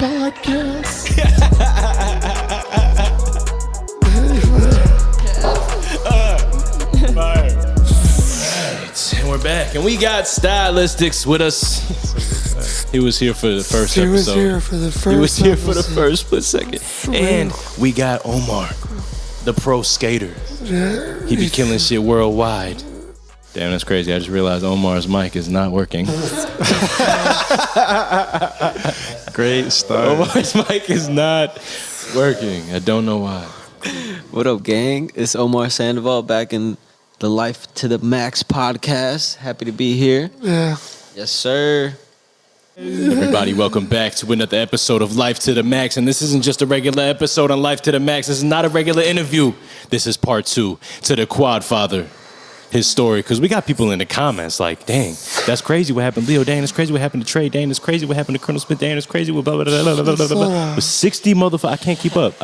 podcast. And we're back, and we got Stylistics with us. He was here for the first episode. He was here for the first split second. And we got Omar, the pro skater. Yeah. He be killing shit worldwide. Damn, that's crazy. I just realized Omar's mic is not working. Great start. Omar's mic is not working. I don't know why. What up, gang? It's Omar Sandoval back in the Life to the Max podcast. Happy to be here. Yeah. Yes, sir. Everybody, welcome back to another episode of Life to the Max. And this isn't just a regular episode on Life to the Max. This is not a regular interview. This is part 2 to the QuadFather, his story. Because we got people in the comments like, dang, that's crazy what happened to Leo. Dang, that's crazy what happened to Trey. Dang, that's crazy what happened to Colonel Smith. Dang, that's crazy what blah, blah, blah, blah, blah, blah, blah. With 60 motherfuckers, I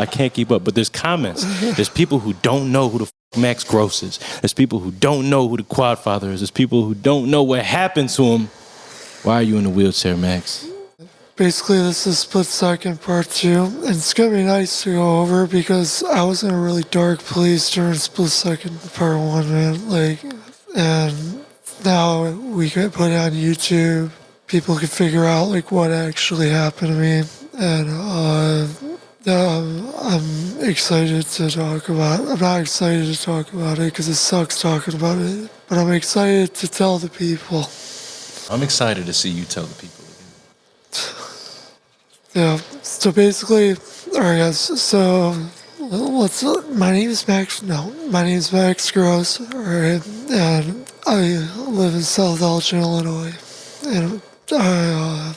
can't keep up. But there's comments. There's people who don't know who the Max Gross is. There's people who don't know who the QuadFather is. There's people who don't know what happened to him. Why are you in the wheelchair, Max? Basically, this is split second part 2. And it's going to be nice to go over because I was in a really dark place during split second part 1, man. And now we can put it on YouTube. People can figure out, what actually happened to me. And, I'm excited to talk about it. I'm not excited to talk about it because it sucks talking about it. But I'm excited to tell the people. I'm excited to see you tell the people. Yeah, so basically, alright guys, so my name is Max Gross, alright, and I live in South Elgin, Illinois, and I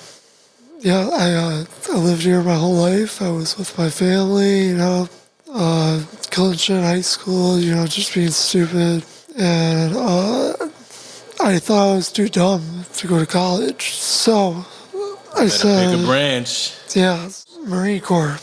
lived here my whole life. I was with my family, killing shit in high school, just being stupid, and I thought I was too dumb to go to college, so I said, pick a branch. Yeah, Marine Corps.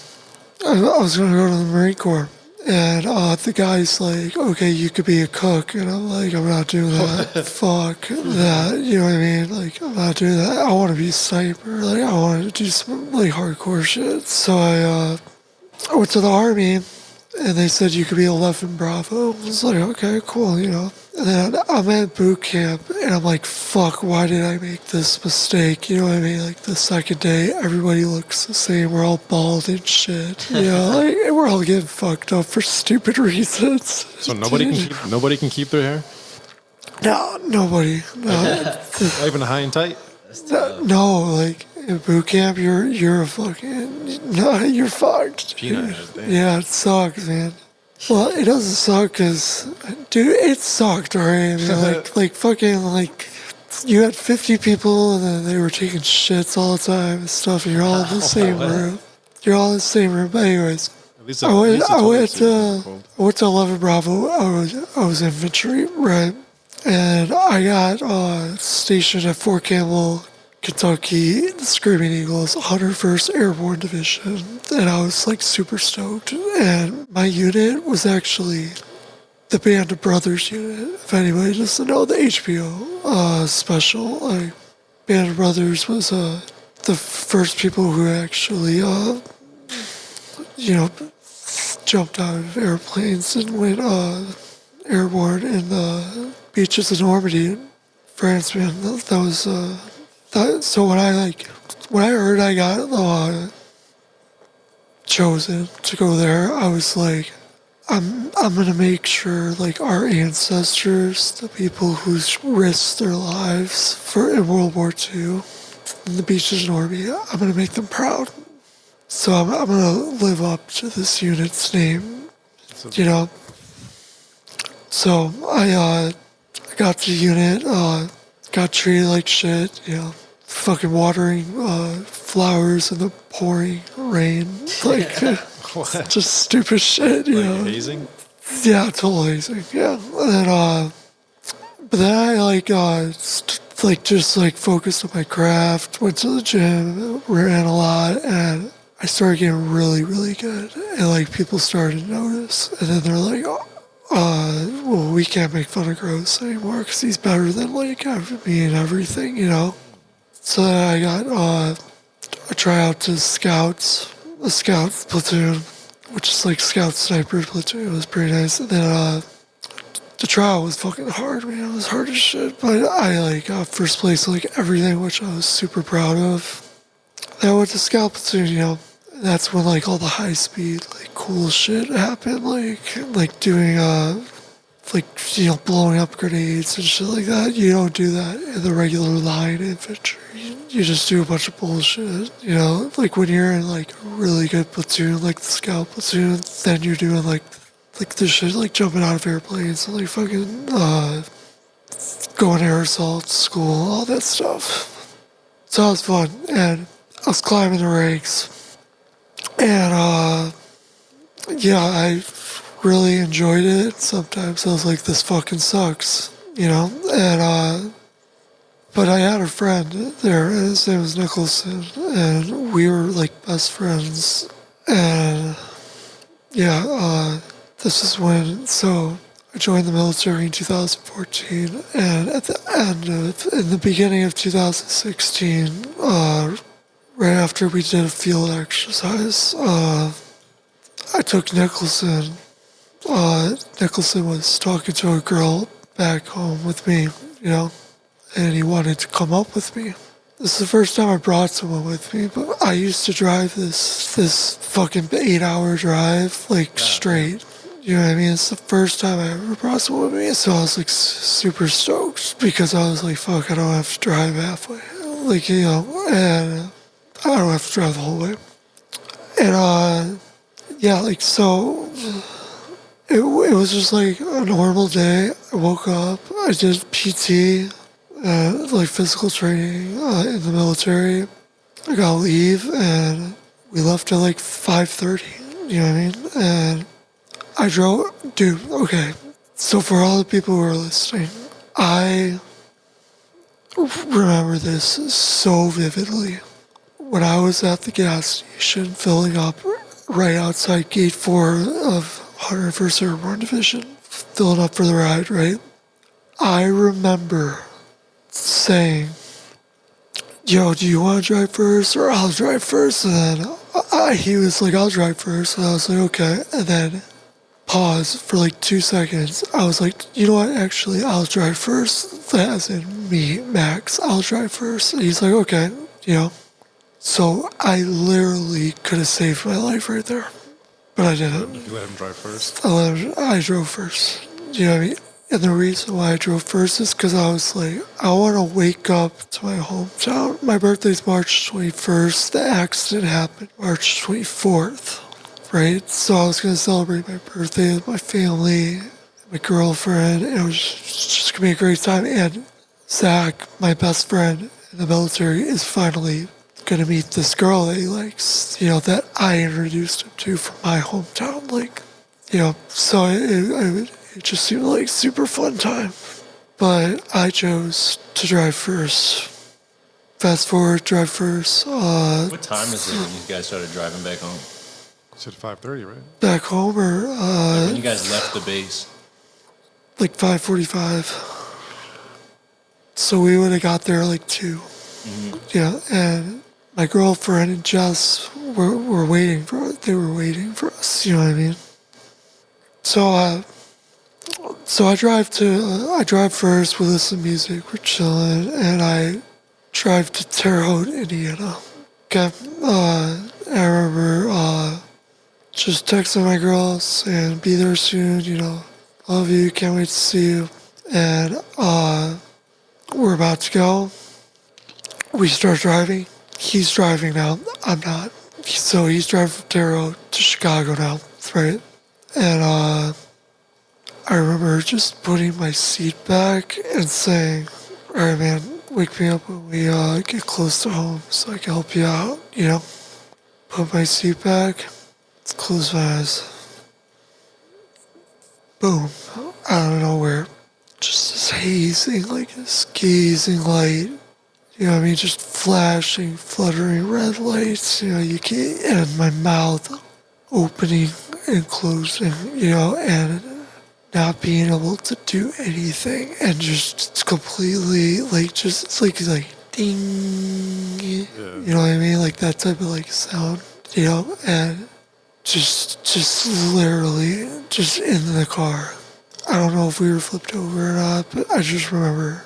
I was going to go to the Marine Corps. And the guy's like, okay, you could be a cook. And I'm like, I'm not doing that. Fuck that. You know what I mean? I'm not doing that. I want to be a sniper. I want to do some, hardcore shit. So I went to the Army, and they said you could be 11 Bravo. I was like, okay, cool, And then I'm at boot camp, and I'm like, fuck, why did I make this mistake? You know what I mean? The second day, everybody looks the same. We're all bald and shit. We're all getting fucked up for stupid reasons. So nobody can keep their hair? No, nobody. No. Not even high and tight? No, in boot camp, you're a fucking, no, you're fucked. Peanut. Yeah, it sucks, man. Well, it doesn't suck because, dude, it sucked, alright? I mean, you had 50 people and then they were taking shits all the time and stuff, and you're all in the same room. You're all in the same room. But anyways, I went to 11 Bravo. I was infantry, right? And I got stationed at Fort Campbell, Kentucky, the Screaming Eagles, 101st Airborne Division, and I was super stoked. And my unit was actually the Band of Brothers unit. If anybody doesn't know, the HBO special, Band of Brothers was the first people who actually, jumped out of airplanes and went airborne in the beaches of Normandy, France. Man, that was. So when I heard I got chosen to go there, I was like, I'm gonna make sure our ancestors, the people who risked their lives in World War II, in the beaches of Normandy, I'm gonna make them proud. So I'm gonna live up to this unit's name, So I got the unit, got treated like shit, fucking watering flowers in the pouring rain, just stupid shit, Hazing? Yeah, total hazing, yeah. And then, but then I just focused on my craft, went to the gym, ran a lot, and I started getting really, really good. And people started to notice, and then they're like, well, we can't make fun of Gross anymore because he's better than me and everything, So then I a tryout to scouts, a scout platoon, which is like scout sniper platoon. It was pretty nice. And then the trial was fucking hard, man. It was hard as shit. But I like got first place in like everything, which I was super proud of. Then I went to scout platoon, you know. That's when like all the high speed, like cool shit happened, like doing like, you know, blowing up grenades and shit like that. You don't do that in the regular line infantry. You just do a bunch of bullshit, you know? Like when you're in like a really good platoon, like the scout platoon, then you're doing like this shit, like jumping out of airplanes and like fucking going air assault school, all that stuff. So it was fun, and I was climbing the ranks, and yeah, I really enjoyed it. Sometimes I was like, this fucking sucks, you know? And but I had a friend there, and his name was Nicholson, and we were like best friends. And yeah, this is when, so I joined the military in 2014, and at the in the beginning of 2016, right after we did a field exercise, I took Nicholson. Nicholson was talking to a girl back home with me, you know, and he wanted to come up with me. This is the first time I brought someone with me, but I used to drive this fucking 8-hour drive, like straight. You know what I mean? It's the first time I ever brought someone with me, so I was like super stoked because I was like, fuck, I don't have to drive halfway. Like, you know, and I don't have to drive the whole way. And yeah, like, so it was just like a normal day. I woke up, I did PT, like physical training in the military. I got to leave, and we left at like 5:30. You know what I mean? And I drove, dude. Okay, so for all the people who are listening, I remember this so vividly. When I was at the gas station filling up right outside Gate 4 of 101st Airborne Division, filling up for the ride, right? I remember saying, yo, do you want to drive first or I'll drive first? And then he was like, I'll drive first. And I was like, okay. And then pause for like 2 seconds. I was like, you know what? Actually, I'll drive first. As in me, Max, I'll drive first. And he's like, okay, you know. So I literally could have saved my life right there. But I didn't. You let him drive first? I drove first. You know what I mean? And the reason why I drove first is because I was like, I want to wake up to my hometown. My birthday's March 21st. The accident happened March 24th, right? So I was going to celebrate my birthday with my family, my girlfriend. And it was just going to be a great time. And Zach, my best friend in the military, is finally going to meet this girl that he likes, you know, that I introduced him to from my hometown. Like, you know, so it just seemed like super fun time. But I chose to drive first. Fast forward, drive first. What time is it when you guys started driving back home? You said 5:30, right? Back home, or When you guys left the base? like 5:45. So we would have got there like 2. Yeah, and my girlfriend and Jess were waiting for us. They were waiting for us. You know what I mean? So I drive first. We listen to music. We're chilling, and I drive to Terre Haute, Indiana. Okay. I remember just texting my girl saying, "Be there soon. You know, love you. Can't wait to see you." And we're about to go. We start driving. He's driving now. I'm not. So he's driving from Terre Haute to Chicago now, right? And I remember just putting my seat back and saying, all right, man, wake me up when we get close to home so I can help you out, you know? Put my seat back, close my eyes. Boom. Out of nowhere. Just this hazing, like this gazing light. You know what I mean? Just flashing, fluttering red lights, you know, you can't, and my mouth opening and closing, you know, and not being able to do anything and just completely, like, just, it's like ding, you know what I mean? Like that type of like sound, you know, and just literally just in the car. I don't know if we were flipped over or not, but I just remember,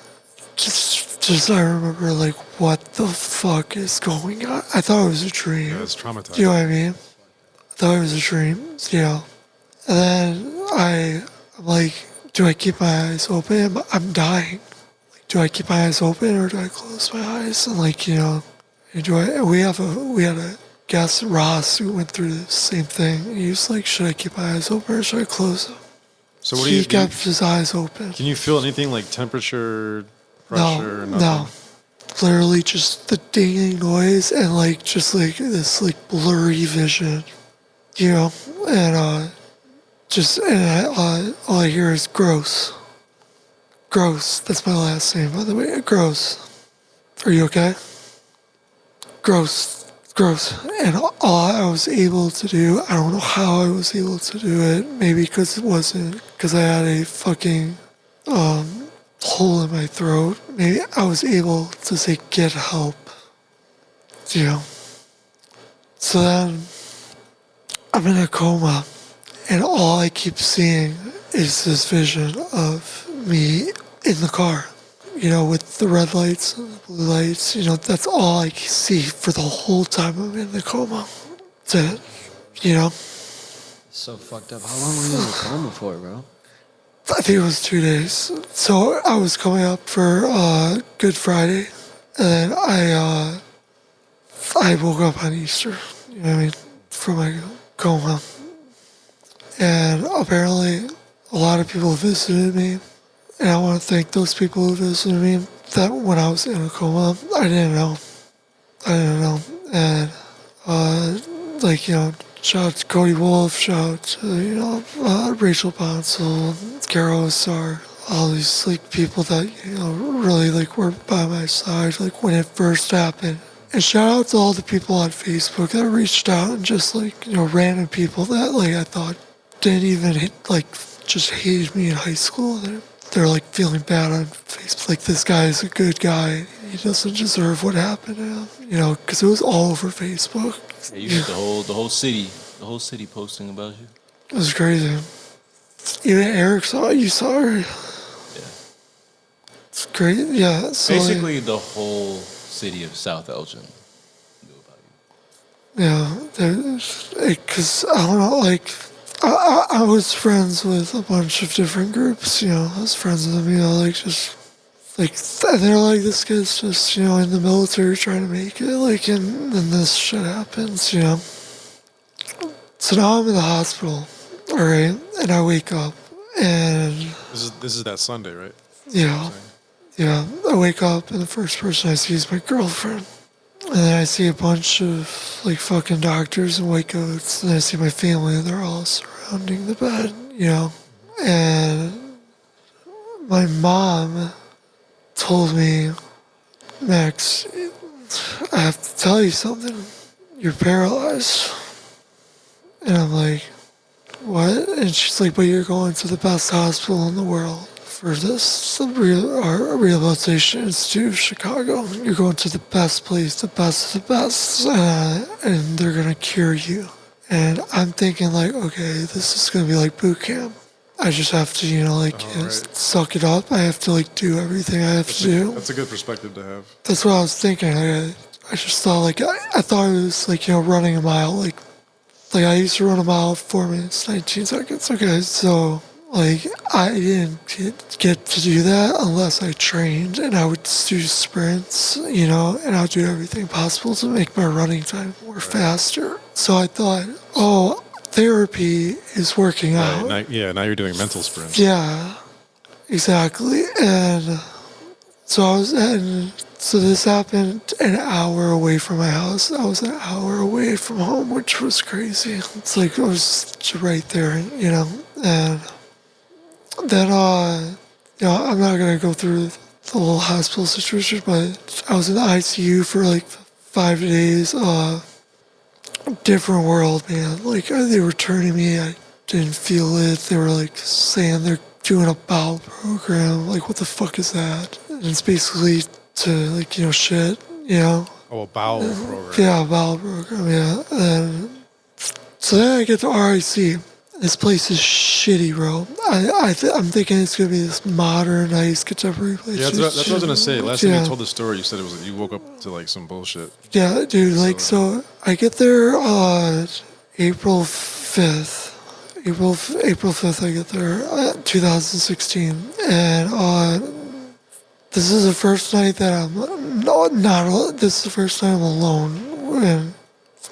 I remember like, what the fuck is going on? I thought it was a dream. Yeah, it's traumatizing. You know what I mean? I thought it was a dream, you know. And then I'm like, do I keep my eyes open? I'm dying. Like, do I keep my eyes open or do I close my eyes? And like, you know, we had a guest, Ross, who went through the same thing. And he was like, should I keep my eyes open or should I close them? So what do you He kept his eyes open. Can you feel anything like temperature, pressure? No. Literally just the dinging noise and like just like this like blurry vision, you know, and all I hear is Gross. Gross. That's my last name, by the way. Gross. Are you okay? Gross. And all I was able to do, I don't know how I was able to do it. Maybe because I had a fucking hole in my throat. Maybe I was able to say, get help. You know? So then I'm in a coma, and all I keep seeing is this vision of me in the car. You know, with the red lights and the blue lights, you know, that's all I see for the whole time I'm in the coma. That's it. You know? So fucked up. How long were you in the coma for, bro? I think it was 2 days. So I was coming up for Good Friday, and then I woke up on Easter, you know what I mean, from my coma. And apparently a lot of people visited me, and I want to thank those people who visited me. That when I was in a coma, I didn't know. And like, you know, shout out to Cody Wolf, shout out to, you know, Rachel Bonsall, Carol Star, all these like people that, you know, really like were by my side like when it first happened. And shout out to all the people on Facebook that reached out and just like, you know, random people that like I thought didn't even just hated me in high school. They're like feeling bad on Facebook. Like, this guy is a good guy. He doesn't deserve what happened to him. You know, because it was all over Facebook. Yeah, you had the whole city posting about you. It was crazy. Even Eric you saw her. Yeah. It's great. Yeah. So Basically, the whole city of South Elgin knew about you. yeah, because I don't know, like, I was friends with a bunch of different groups, you know. I was friends with them, you know, like, just, like, and they're like, this kid's just, you know, in the military trying to make it, like, and then this shit happens, you know. So now I'm in the hospital, all right, and I wake up, and... This is that Sunday, right? Yeah, I wake up, and the first person I see is my girlfriend. And then I see a bunch of, like, fucking doctors in white coats, and I see my family, and they're all surrounding the bed, you know. And my mom told me, Max, I have to tell you something. You're paralyzed. And I'm like, what? And she's like, but you're going to the best hospital in the world for this rehabilitation institute of Chicago. You're going to the best place, the best of the best, and they're gonna cure you. And I'm thinking like, okay, this is gonna be like boot camp. I just have to, you know, like suck it up. I have to like do everything I have to do. That's a good perspective to have. That's what I was thinking. I just thought like I thought it was like, you know, running a mile. Like I used to run a mile 4 minutes, 19 seconds. Okay, so. Like, I didn't get to do that unless I trained, and I would do sprints, you know, and I would do everything possible to make my running time more faster. So I thought, oh, therapy is working out. Now you're doing mental sprints. Yeah, exactly. And so so this happened an hour away from my house. I was an hour away from home, which was crazy. It's like I was right there, you know, and... Then, you know, I'm not going to go through the whole hospital situation, but I was in the ICU for like 5 days. Different world, man. Like, they were turning me. I didn't feel it. They were like saying they're doing a bowel program. Like, what the fuck is that? And it's basically to like, shit, Oh, a bowel program. Yeah, bowel program, yeah. So then I get to RIC. This place is shitty, bro. I'm thinking it's gonna be this modern, nice, contemporary place. Yeah, that's what I was gonna say. Last time Yeah. you told the story, you said it was you woke up to like some bullshit. Yeah, dude. Like, so I get there April 5th. April 5th. I get there, 2016, and this is the first night that this is the first time I'm alone. And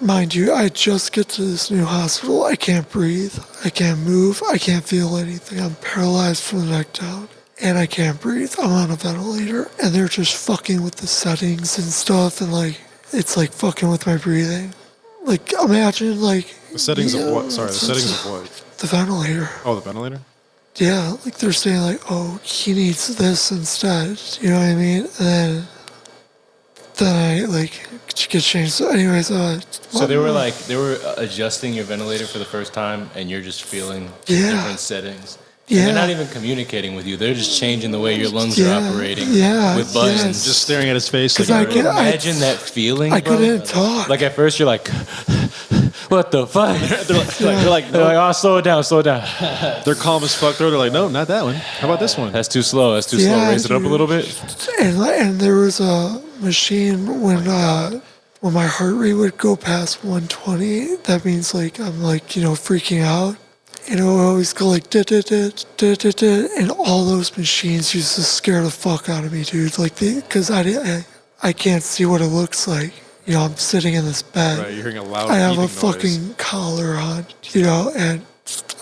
mind you, I just get to this new hospital. I can't breathe. I can't move. I can't feel anything. I'm paralyzed from the neck down. And I can't breathe. I'm on a ventilator. And they're just fucking with the settings and stuff. And like, it's like fucking with my breathing. Like, imagine like... The settings of what? Sorry, the settings of what? The ventilator. Oh, the ventilator? Yeah, like they're saying like, oh, he needs this instead. You know what I mean? And then I like get changed. So anyways, So they were adjusting your ventilator for the first time, and you're just feeling Yeah. different settings. Yeah. And they're not even communicating with you. They're just changing the way your lungs Yeah. are operating Yeah, with buttons. yes. Just staring at his face. 'Cause Like, I get- Imagine that feeling, I bro. couldn't talk. Like at first you're like, what the fuck? they're like, They're like, oh, slow it down, slow it down. they're calm as fuck. They're like, no, not that one. How about this one? That's too slow. That's too slow. Yeah, Raise it up a dude. little bit. And there was a machine when my heart rate would go past 120. That means like I'm like freaking out. And it would always go like da da da da da da, and all those machines used to scare the fuck out of me, dude. Like because I can't see what it looks like. I'm sitting in this bed. Right, you're hearing a loud I have a beeping noise. fucking collar on, and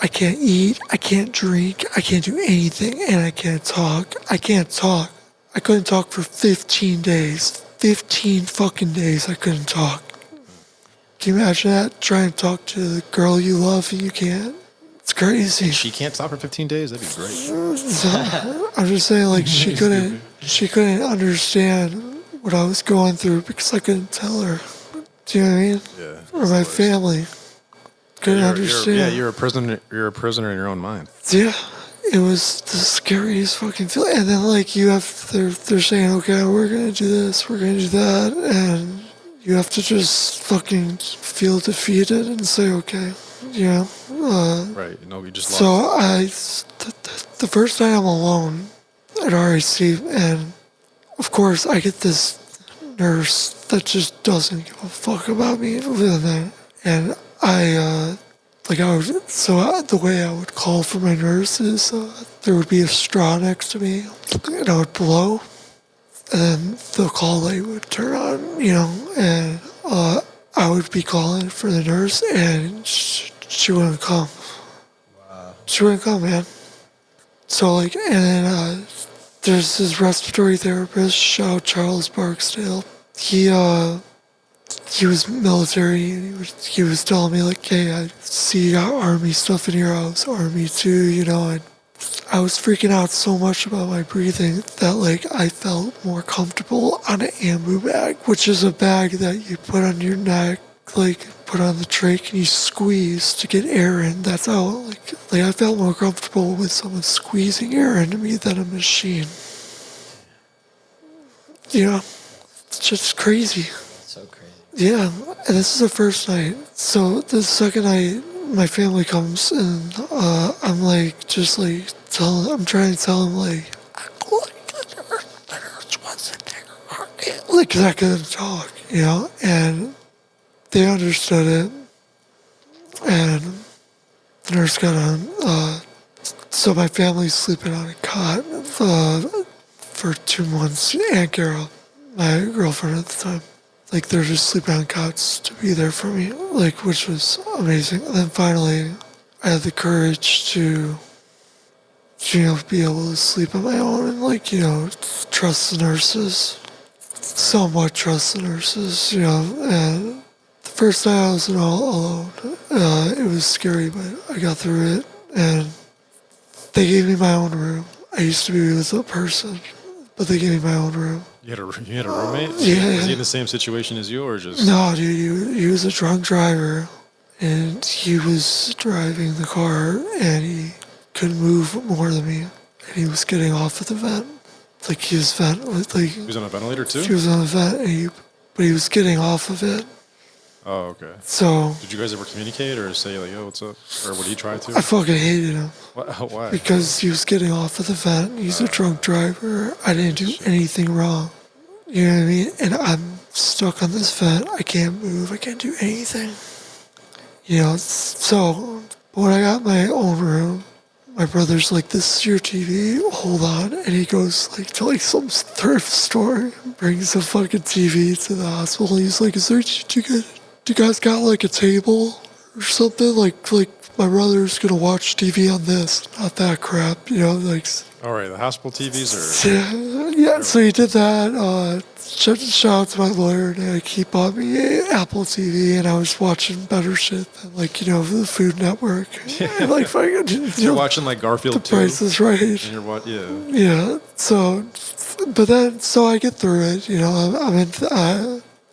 I can't eat, I can't drink, I can't do anything, and I can't talk. I can't talk. I couldn't talk for 15 days. 15 fucking days I couldn't talk. Can you imagine that? Trying to talk to the girl you love and you can't? It's crazy. She can't stop for 15 days? That'd be great. So, I'm just saying, like, she couldn't understand what I was going through because I couldn't tell her. Do you know what I mean? Yeah. Or my family couldn't understand. You're a prisoner. You're a prisoner in your own mind. Yeah, it was the scariest fucking feeling. And then like they're saying, okay, we're gonna do this, we're gonna do that, and you have to just fucking feel defeated and say, okay, Right. You just So lost. the first night I'm alone at RIC, and of course I get this nurse that just doesn't give a fuck about me, and the way I would call for my nurse is there would be a straw next to me, and I would blow, and then the call light would turn on, and I would be calling for the nurse, and she wouldn't come. Wow. She wouldn't come, man. So and then there's this respiratory therapist, shout out Charles Barksdale. He was military, and he was telling me like, hey, I see you got Army stuff in your house, Army too, I was freaking out so much about my breathing that like I felt more comfortable on an ambu bag, which is a bag that you put on your neck, like put on the trach and you squeeze to get air in. That's how like I felt more comfortable with someone squeezing air into me than a machine. It's just crazy. So crazy. Yeah, and this is the first night. So the second night, my family comes, and I'm like, I'm trying to tell them, like, I'm going to the nurse wants to take her heart. Like, 'cause I couldn't talk, and they understood it, and the nurse got on. So my family's sleeping on a cot for 2 months. Aunt Carol, my girlfriend at the time. Like, they're just sleeping on cots to be there for me, like, which was amazing. And then finally, I had the courage to, be able to sleep on my own and, like, trust the nurses, somewhat trust the nurses, And the first night I was alone, it was scary, but I got through it. And they gave me my own room. I used to be with a person, but they gave me my own room. You had a roommate? Yeah. Was he in the same situation as you, or just? No, dude, he was a drunk driver, and he was driving the car, and he couldn't move more than me, and he was getting off at the vent. Like he was like He was on a ventilator too? he was on a vent, but he was getting off of it. Oh, okay. So Did you guys ever communicate or say like, yo, what's up? Or would he try to? I fucking hated him Why? because he was getting off of the vent. He's a drunk driver. I didn't do anything wrong. You know what I mean? And I'm stuck on this vent. I can't move. I can't do anything. You know, so when I got my own room, my brother's like, this is your TV, hold on. And he goes like to like some thrift store, brings the fucking TV to the hospital. He's like, do you guys got like a table or something? Like my brother's gonna watch TV on this, not that crap, you know, like. All right, the hospital TVs are. Yeah, so he did that. Shout out to my lawyer. Like, he bought me a Apple TV, and I was watching better shit than, like, you know, the Food Network. And, like, fucking, You're watching like Garfield The 2. Price is Right. And you're what? Yeah. Yeah, so, but then, so I get through it, you know.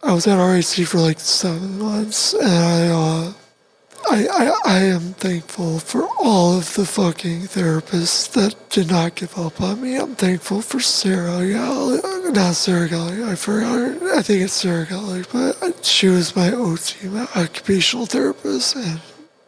I was at RAC for like 7 months, and I am thankful for all of the fucking therapists that did not give up on me. I'm thankful for Sarah. Yeah, not Sarah Gelly. I forgot her. I think it's Sarah Gelly, but she was my OT, my occupational therapist. And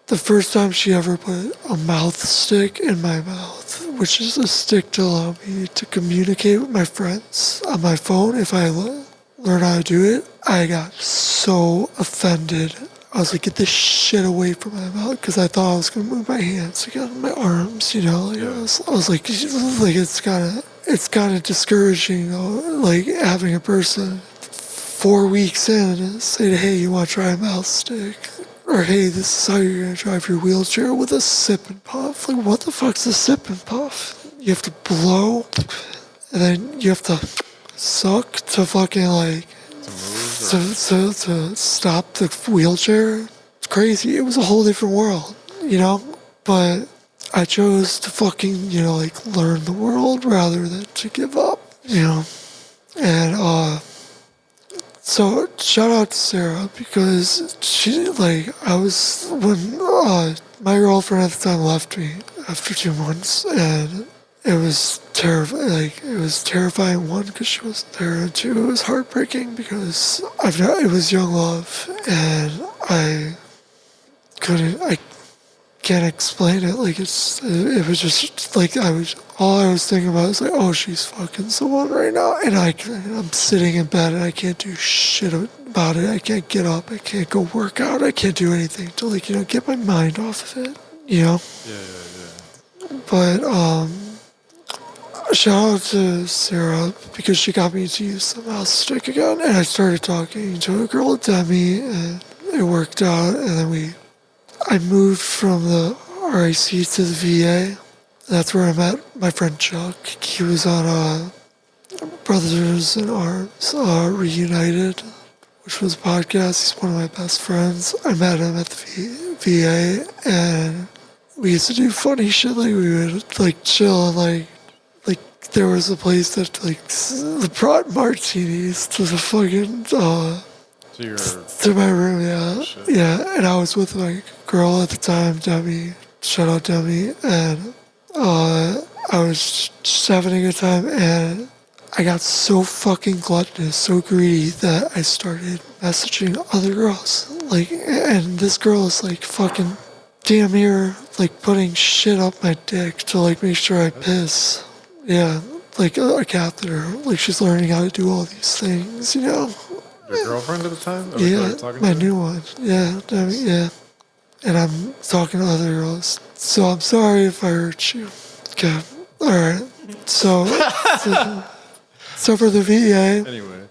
the first time she ever put a mouth stick in my mouth, which is a stick to allow me to communicate with my friends on my phone if I learn how to do it, I got so offended. I was like, get this shit away from my mouth, because I thought I was gonna move my hands again, my arms, you know. Like, I was like it's kind of discouraging, you know, like having a person 4 weeks in say, hey, you want to try a mouth stick, or hey, this is how you're gonna drive your wheelchair with a sip and puff. Like, what the fuck's a sip and puff? You have to blow, and then you have to suck to fucking like. To stop the wheelchair, it's crazy. It was a whole different world, you know? But I chose to fucking, you know, like learn the world rather than to give up, you know? And, so shout out to Sarah, because she, like, when my girlfriend at the time left me after 2 months, and it was terrifying. Like, it was terrifying, one, because she wasn't there, and two, it was heartbreaking because it was young love, and I can't explain it. Like, it was just like all I was thinking about was like, oh, she's fucking someone right now, and I'm sitting in bed and I can't do shit about it. I can't get up. I can't go work out. I can't do anything to, like, you know, get my mind off of it. You know. Yeah. But shout out to Sarah, because she got me to use the mouse stick again, and I started talking to a girl, Demi, and it worked out, and then I moved from the RIC to the VA. That's where I met my friend Chuck. He was on Brothers in Arms Reunited, which was a podcast. He's one of my best friends. I met him at the VA, and we used to do funny shit. Like, we would like chill, and like there was a place that like brought martinis to the fucking to my room. Yeah, and I was with my girl at the time, Demi. Shout out Demi, and I was just having a good time, and I got so fucking gluttonous, so greedy, that I started messaging other girls. Like, and this girl is like fucking damn near like putting shit up my dick to like make sure I piss. Yeah, like a catheter. Like, she's learning how to do all these things, you know. Your girlfriend at the time? Yeah, my new one. Yeah, yeah. And I'm talking to other girls. So I'm sorry if I hurt you. Okay, all right. So for the VA,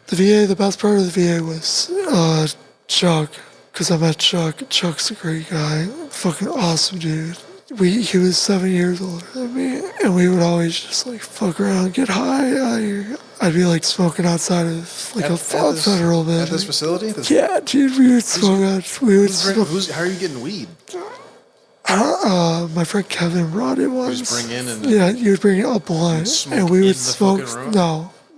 the best part of the VA was Chuck, because I met Chuck. Chuck's a great guy, fucking awesome dude. He was 7 years older than me, and we would always just like fuck around, get high. I'd be like smoking outside of like a federal building. At this facility? Yeah, dude, we would smoke out. We would smoke. How are you getting weed? My friend Kevin brought it once. Just bring in and yeah, you would bring a blunt, and we would smoke.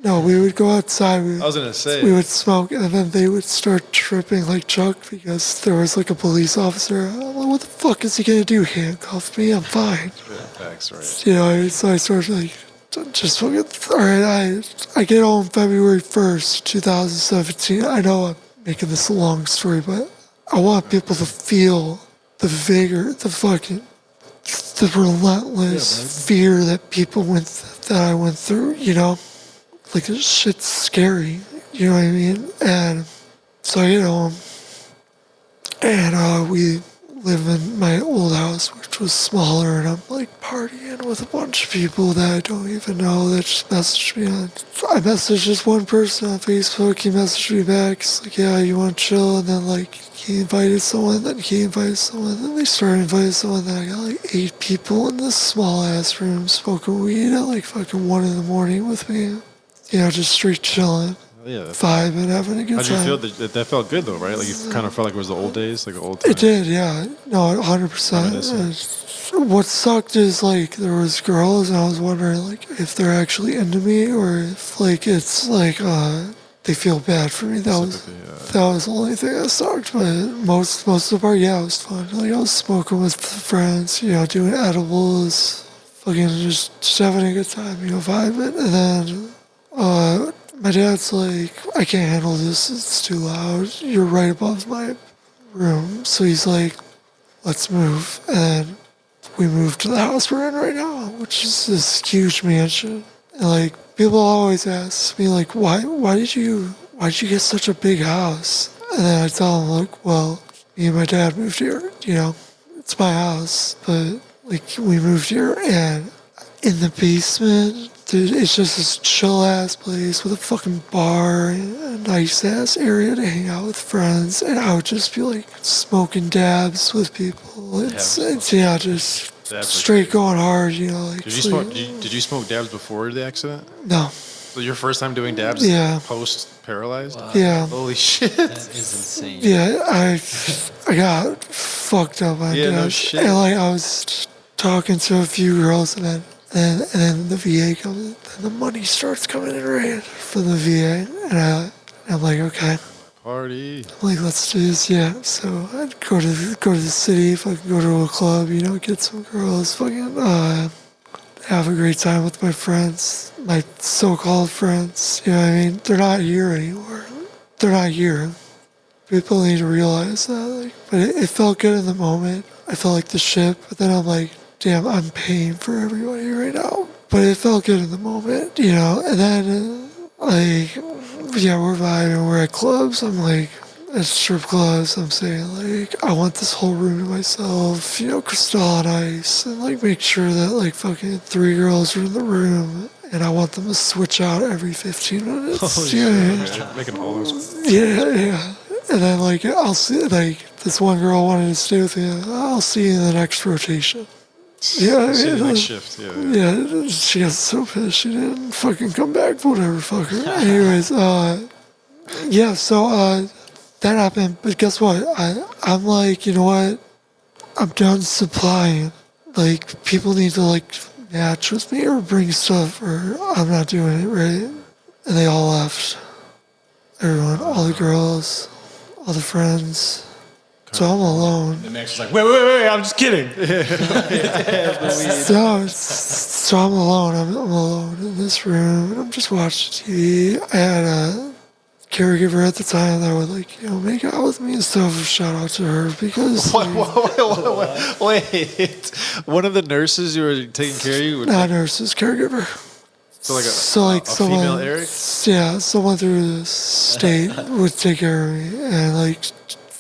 No, we would go outside. I was gonna say we would smoke, and then they would start tripping like Chuck, because there was like a police officer. I'm like, what the fuck is he gonna do? Handcuff me? I'm fine. facts, right? You know, so I started like just fucking, all right, I get home February 1st, 2017. I know I'm making this a long story, but I want people to feel the vigor, the relentless fear that that I went through, you know? Like, this shit's scary, you know what I mean? And so I get home, and we live in my old house, which was smaller, and I'm like partying with a bunch of people that I don't even know that just messaged me on. I messaged just one person on Facebook. He messaged me back. He's like, yeah, you want to chill? And then like he invited someone, then he invited someone, then they started inviting someone. Then I got like 8 people in this small ass room smoking weed at like fucking 1 in the morning with me. You know, just straight chilling. Yeah. Vibing, having a good time. How'd you feel? That felt good though, right? Like you kind of felt like it was the old days, like the old times. It did, yeah. No, 100%. What sucked is like there was girls, and I was wondering like if they're actually into me or if like it's like they feel bad for me. That was the only thing that sucked. But most of the part, yeah, it was fun. Like I was smoking with friends, you know, doing edibles, fucking just having a good time, you know, vibing, and then. My dad's like, I can't handle this, it's too loud. You're right above my room. So he's like, let's move. And we moved to the house we're in right now, which is this huge mansion. And like, people always ask me like, why did you get such a big house? And then I tell them like, well, me and my dad moved here, you know, it's my house. But like, we moved here, and in the basement, dude, it's just this chill ass place with a fucking bar and a nice ass area to hang out with friends. And I would just be like smoking dabs with people. It's yeah, just straight going hard, you know. Like, Did you smoke dabs before the accident? No. So your first time doing dabs? Yeah. Post paralyzed? Wow. Yeah. Holy shit. That is insane. Yeah, I got fucked up on dabs. No shit. And like I was talking to a few girls, and then the VA comes, and the money starts coming in right from the VA, and I'm like, okay, party. I'm like, let's do this, yeah. So I'd go to the city, fucking go to a club, you know, get some girls, fucking have a great time with my friends, my so-called friends. You know what I mean? They're not here anymore. They're not here. People need to realize that. Like, but it felt good in the moment. I felt like the shit, but then I'm like, damn, I'm paying for everybody right now. But it felt good in the moment, you know? And then, like, yeah, we're vibing, we're at clubs. I'm like, at strip clubs, I'm saying, like, I want this whole room to myself, you know, crystal on ice, and, like, make sure that, like, fucking 3 girls are in the room, and I want them to switch out every 15 minutes. Holy shit. Making all those. Yeah. And then, like, I'll see, like, this one girl wanted to stay with me. I'll see you in the next rotation. Yeah, See the next shift. Yeah, she got so pissed she didn't fucking come back. Whatever, fuck her. Anyways, yeah, so that happened. But guess what? I'm like, you know what? I'm done supplying. Like, people need to like match with me or bring stuff, or I'm not doing it, right? And they all left. Everyone, all the girls, all the friends. So I'm alone. And Max was like, wait, I'm just kidding. So I'm alone. I'm alone in this room, and I'm just watching TV. I had a caregiver at the time that would like, you know, make out with me and stuff. Shout out to her because Wait. One of the nurses you were taking care of you? not nurses, caregiver. So like a someone, female Eric? Yeah, someone through the state would take care of me, and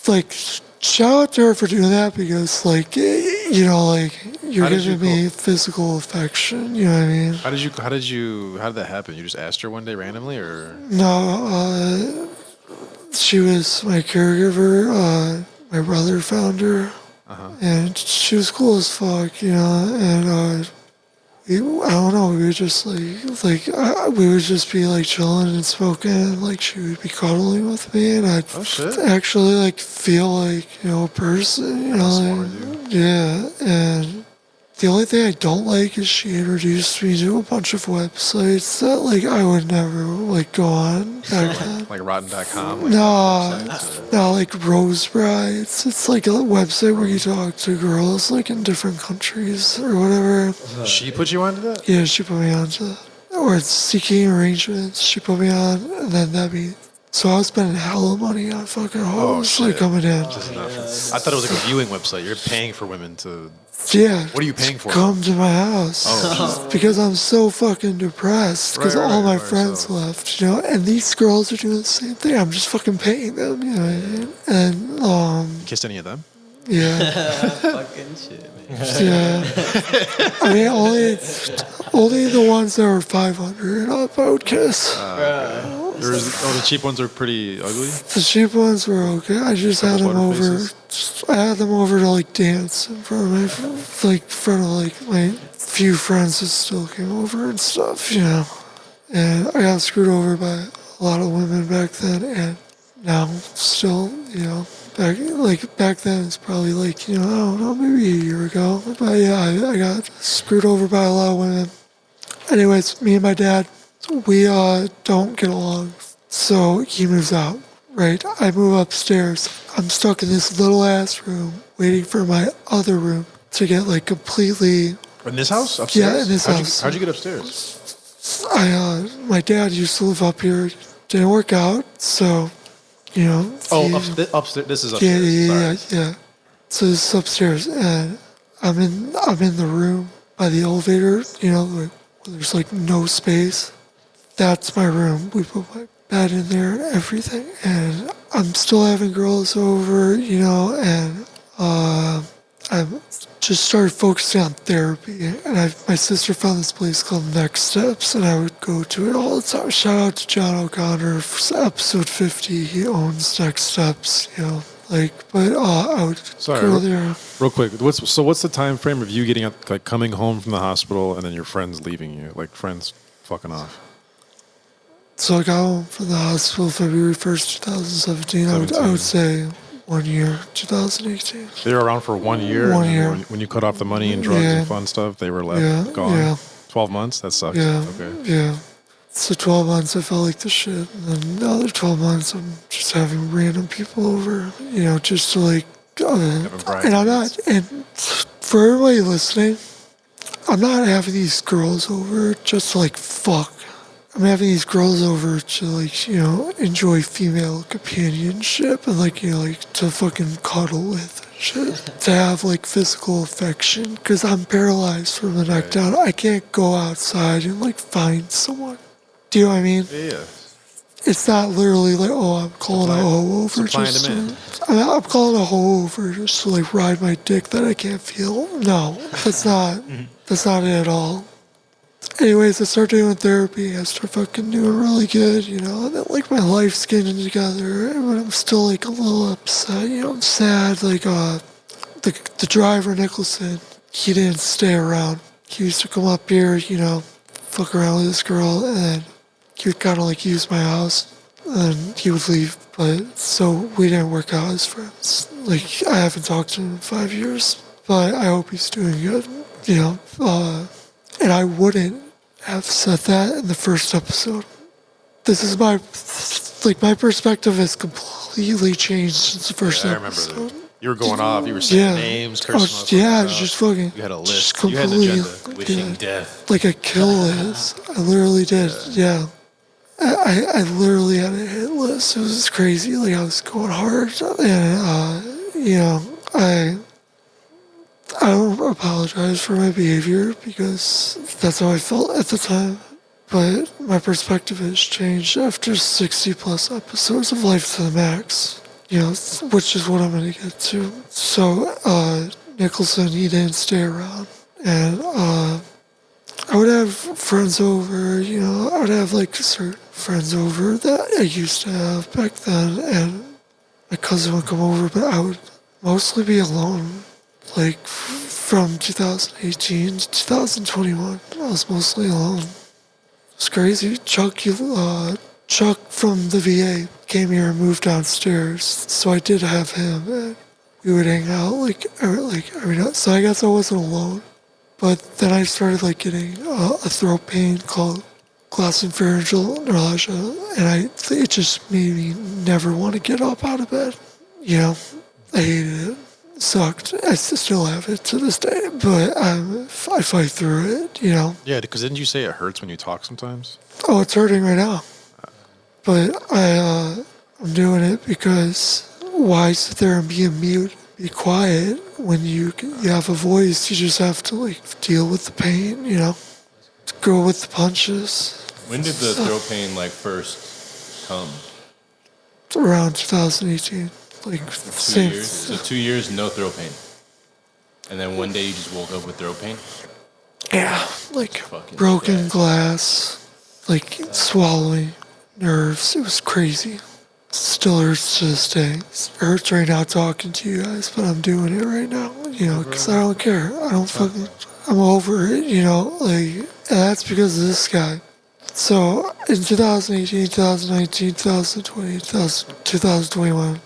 like shout out to her for doing that because like, you know, like you're giving me physical affection. You know what I mean? How did that happen? You just asked her one day randomly, or? No, she was my caregiver. My brother found her, and she was cool as fuck, you know. And I don't know. We would just we would just be like chilling and smoking, and like she would be cuddling with me, and I'd actually like feel like, you know, a person, you know. Like, yeah, and The only thing I don't like is she introduced me to a bunch of websites that like I would never like go on back then. Like Rotten.com? Like No, like Rose Brides. It's like a website where you talk to girls like in different countries or whatever. She put you onto that? Yeah, she put me on to that. Or it's Seeking Arrangements. She put me on, and then that'd be. So I was spending hella money on fucking hoes like coming in. I thought it was like a viewing website. You're paying for women to. Yeah. What are you paying for? Come to my house. Because I'm so fucking depressed. Because all my friends so- left, you know. And these girls are doing the same thing. I'm just fucking paying them, you know what I mean? And Kissed any of them? yeah, Fucking shit, man. yeah. I mean, only the ones that were 500 and up I would kiss. The cheap ones are pretty ugly. The cheap ones were okay. I just had them Couple over. faces. I had them over to like dance in front of my few friends that still came over and stuff, you know. And I got screwed over by a lot of women back then, and now still, you know. Back then, it's probably like, you know, I don't know, maybe a year ago. But yeah, I got screwed over by a lot of women. Anyways, me and my dad, we don't get along. So he moves out, right? I move upstairs. I'm stuck in this little ass room waiting for my other room to get like completely. In this house? Upstairs? Yeah, in this house. How'd you get upstairs? My dad used to live up here. Didn't work out, so, you know. Upstairs. This is Yeah, upstairs. yeah. So this is upstairs, and I'm in the room by the elevator, you know, where there's like no space. That's my room. We put my bed in there and everything, and I'm still having girls over, you know, and I've just started focusing on therapy. And my sister found this place called Next Steps, and I would go to it all the time. Shout out to John O'Connor for episode 50. He owns Next Steps, you know. I would go there. Real quick. What's the time frame of you getting up, like coming home from the hospital, and then your friends leaving you, like friends fucking off? So I got home from the hospital February 1st, 2017. I would say 1 year, 2018. They were around for 1 year. 1 year. When you cut off the money and drugs and fun stuff, they were left gone. Yeah. 12 months. That sucks. Yeah, Okay. yeah. So 12 months I felt like the shit. And then the other 12 months I'm just having random people over, you know, just to like, and I'm not, and for everybody listening, I'm not having these girls over just to like fuck. I'm having these girls over to like, you know, enjoy female companionship and like, you know, like to fucking cuddle with and shit. To have like physical affection, because I'm paralyzed from the neck down. I can't go outside and like find someone. Do you know what I mean? Yeah. It's not literally like, oh, I'm calling a hoe over supply and just demand. I'm calling a hoe over just to like ride my dick that I can't feel. No, that's not it at all. Anyways, I start doing therapy. I start fucking doing really good, you know. And then like my life's getting together, but I'm still like a little upset. You know, I'm sad. Like the driver Nicholson, he didn't stay around. He used to come up here, you know, fuck around with this girl, and then he would kind of like use my house, and he would leave. But so we didn't work out as friends. Like I haven't talked to him in 5 years, but I hope he's doing good. You know. And I wouldn't have said that in the first episode. This is my perspective has completely changed since the first I remember episode. that. You were going off. You were saying names, cursing. Yeah, just fucking. You had a just list. You had an agenda. Wishing death. Like a kill list. I literally did. Yeah. I literally had a hit list. It was crazy. Like I was going hard, and you know, I don't apologize for my behavior because that's how I felt at the time. But my perspective has changed after 60 plus episodes of Life to the Max, you know, which is what I'm going to get to. So, Nicholson, he didn't stay around. And I would have friends over, you know, I would have like certain friends over that I used to have back then. And my cousin would come over, but I would mostly be alone. Like, from 2018 to 2021, I was mostly alone. It's crazy. Chuck from the VA came here and moved downstairs, so I did have him, and we would hang out, every night. So I guess I wasn't alone. But then I started like getting a throat pain called glossopharyngeal neuralgia, and it just made me never want to get up out of bed. You know, I hated it. It sucked. I still have it to this day, but I fight through it. You know. Yeah, because didn't you say it hurts when you talk sometimes? Oh, it's hurting right now. But I'm doing it because why sit there and be a mute, be quiet when you have a voice? You just have to like deal with the pain, you know, go with the punches. When did the throat pain like first come? Around 2018, like 2 same. years. So 2 years, no throat pain. And then one day you just woke up with throat pain. Yeah, like Fucking broken bad. glass, like swallowing nerves. It was crazy. Still hurts to this day. It hurts right now talking to you guys, but I'm doing it right now, you know, because I don't care. I don't fucking, I'm over it, you know, like, and that's because of this guy. So in 2018, 2019, 2020, 2021,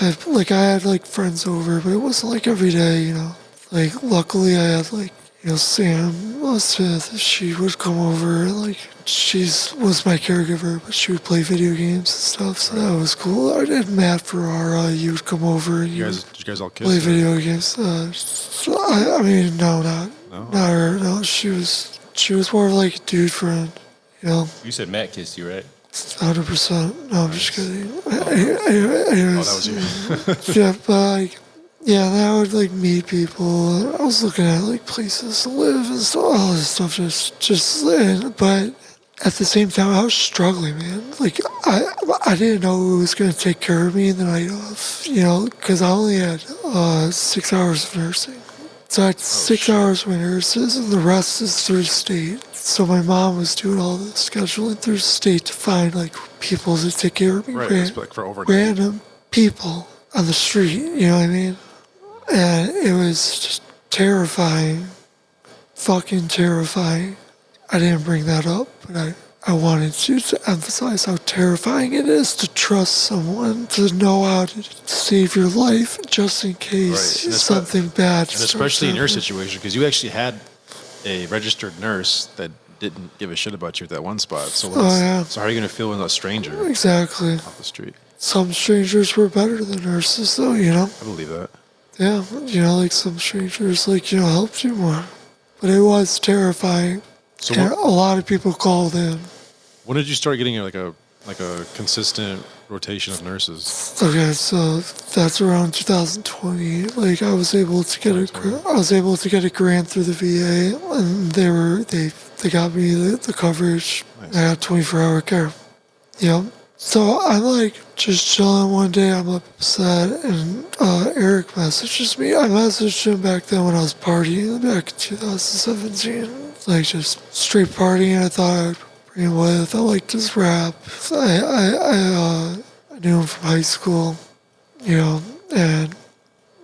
I had like friends over, but it wasn't like every day, you know. Like, luckily I had like, you know, Sam Smith, she would come over, and like, was my caregiver, but she would play video games and stuff, so that was cool. I did Matt Ferrara, you would come over and Did you guys all kiss? play or- video games. So I mean, no, not her. No, she was more of like a dude friend, you know, You said Matt kissed you, right? 100%. No, I'm just kidding. Oh, that was you. Yeah, but like, yeah, then I would like meet people. I was looking at like places to live and stuff, all this stuff. But at the same time, I was struggling, man. Like I didn't know who was gonna take care of me the night of, you know, because I only had 6 hours of nursing. So I had 6 hours with nurses, and the rest is through state. So my mom was doing all the scheduling through state to find like people to take care of me. Right, it's like for overnight. Random people on the street, you know what I mean? And it was just terrifying, fucking terrifying. I didn't bring that up, but I wanted to emphasize how terrifying it is to trust someone, to know how to save your life just in case Right, and something bad And especially in your happening. situation, because you actually had a registered nurse that didn't give a shit about you at that one spot. So, yeah. so how are you going to feel when a stranger Exactly. off the street? Some strangers were better than nurses, though, you know? I believe that. Yeah, you know, like some strangers, like, you know, helped you more. But it was terrifying. So And what- a lot of people called in. When did you start getting like a consistent rotation of nurses? Okay, so that's around 2020. Like I was able to get a grant through the VA, and they got me the coverage. Nice. I got 24-hour care. Yep. So I'm like just chilling one day. I'm upset, and Eric messages me. I messaged him back then when I was partying back in 2017, like just straight partying. I thought I'd bring him with. I liked his rap. I knew him from high school, you know, and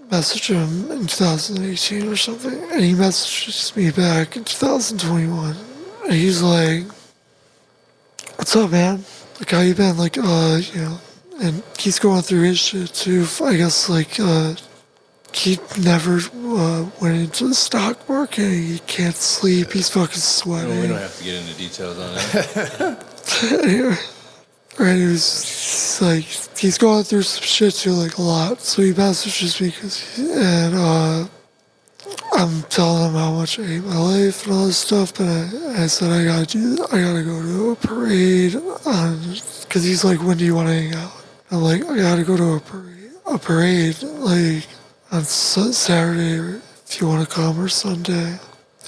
messaged him in 2018 or something, and he messages me back in 2021, and he's like, "What's up, man? Like, how you been? Like, you know," and he's going through his shit too. I guess, like, he never went into the stock market. He can't sleep. He's fucking sweating. We don't have to get into details on that. Anyway, right, he was like, he's going through some shit too, like a lot. So he messages me and I'm telling him how much I hate my life and all this stuff. But I said I gotta go to a parade because he's like, when do you want to hang out? I'm like, I gotta go to a parade like on Saturday, or if you want to come, or Sunday.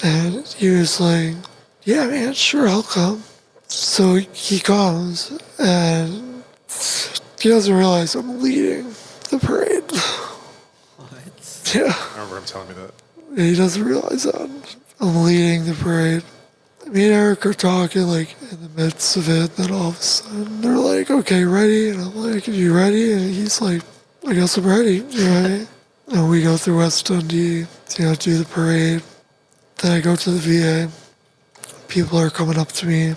And he was like, yeah, man, sure, I'll come. So he comes, and he doesn't realize I'm leading the parade. What? Yeah, I remember him telling me that. he doesn't realize that I'm leading the parade. Me and Eric are talking, like, in the midst of it, then all of a sudden, they're like, okay, ready? And I'm like, are you ready? And he's like, I guess I'm ready, you know what I mean? And we go through West Dundee, you know, do the parade. Then I go to the VA. People are coming up to me.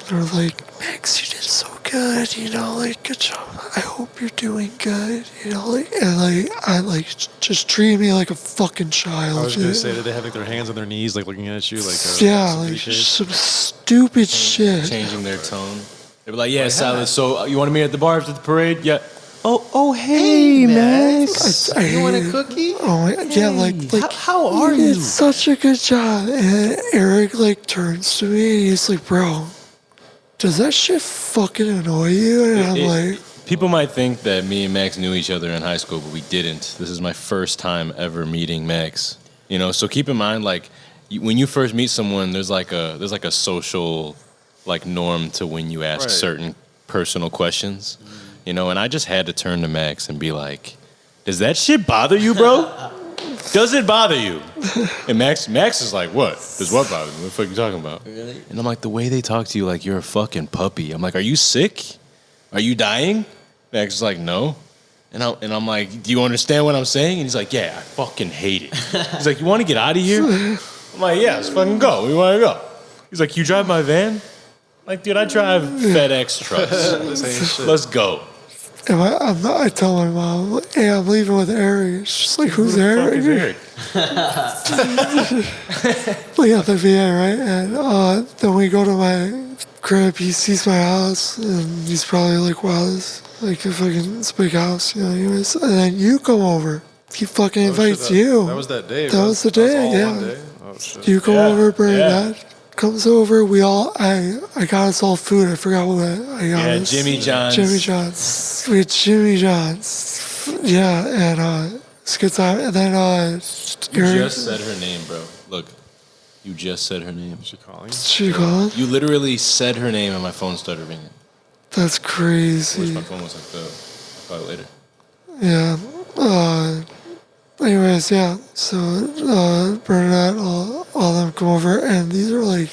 They're like, Max, you did so good. good, like, good job. I hope you're doing good, like, and, like, I, like, just treated me like a fucking child. I was going to say, did they have like their hands on their knees, like looking at you? Yeah, like, some stupid shit. Changing their tone. They were like, yeah, Silas, so you want to meet at the bar after the parade? Yeah. Oh, hey, Max. You want a cookie? Oh, yeah, like, How are you? It's such a good job. And Eric, like, turns to me and he's like, bro, does that shit fucking annoy you? And I'm like... People might think that me and Max knew each other in high school, but we didn't. This is my first time ever meeting Max. So keep in mind, like, when you first meet someone, there's like a social, like, norm to when you ask certain personal questions. And I just had to turn to Max and be like, does that shit bother you, bro? Does it bother you? And Max is like, what? Does what bother me? What the fuck are you talking about? Really? And I'm like, the way they talk to you like you're a fucking puppy. I'm like, are you sick? Are you dying? Max is like, no. And I'm like, do you understand what I'm saying? And he's like, yeah, I fucking hate it. He's like, you want to get out of here? I'm like, yeah, let's fucking go. Where you want to go? He's like, you drive my van? I'm like, dude, I drive FedEx trucks. Let's go. And I tell my mom, hey, I'm leaving with Eric. She's just like, who's Eric? Eric? Like at the VA, right? And then we go to my crib. He sees my house, and he's probably like, wow, this like it's a big house, anyways. And then you come over. He fucking invites you. That was that day. That was the day, all yeah. one day? Oh, shit. You come over, Bernadette. Comes over, I got us all food. I forgot what I got us. Jimmy John's. Jimmy John's. We had Jimmy John's. Yeah, and it's a good time. And then You just said her name, bro. Look, you just said her name. Is she calling? she called. You literally said her name and my phone started ringing. That's I wish crazy. my phone was like I'll call it later. Yeah. Anyways, yeah. So Bernadette, all of them come over, and these are like,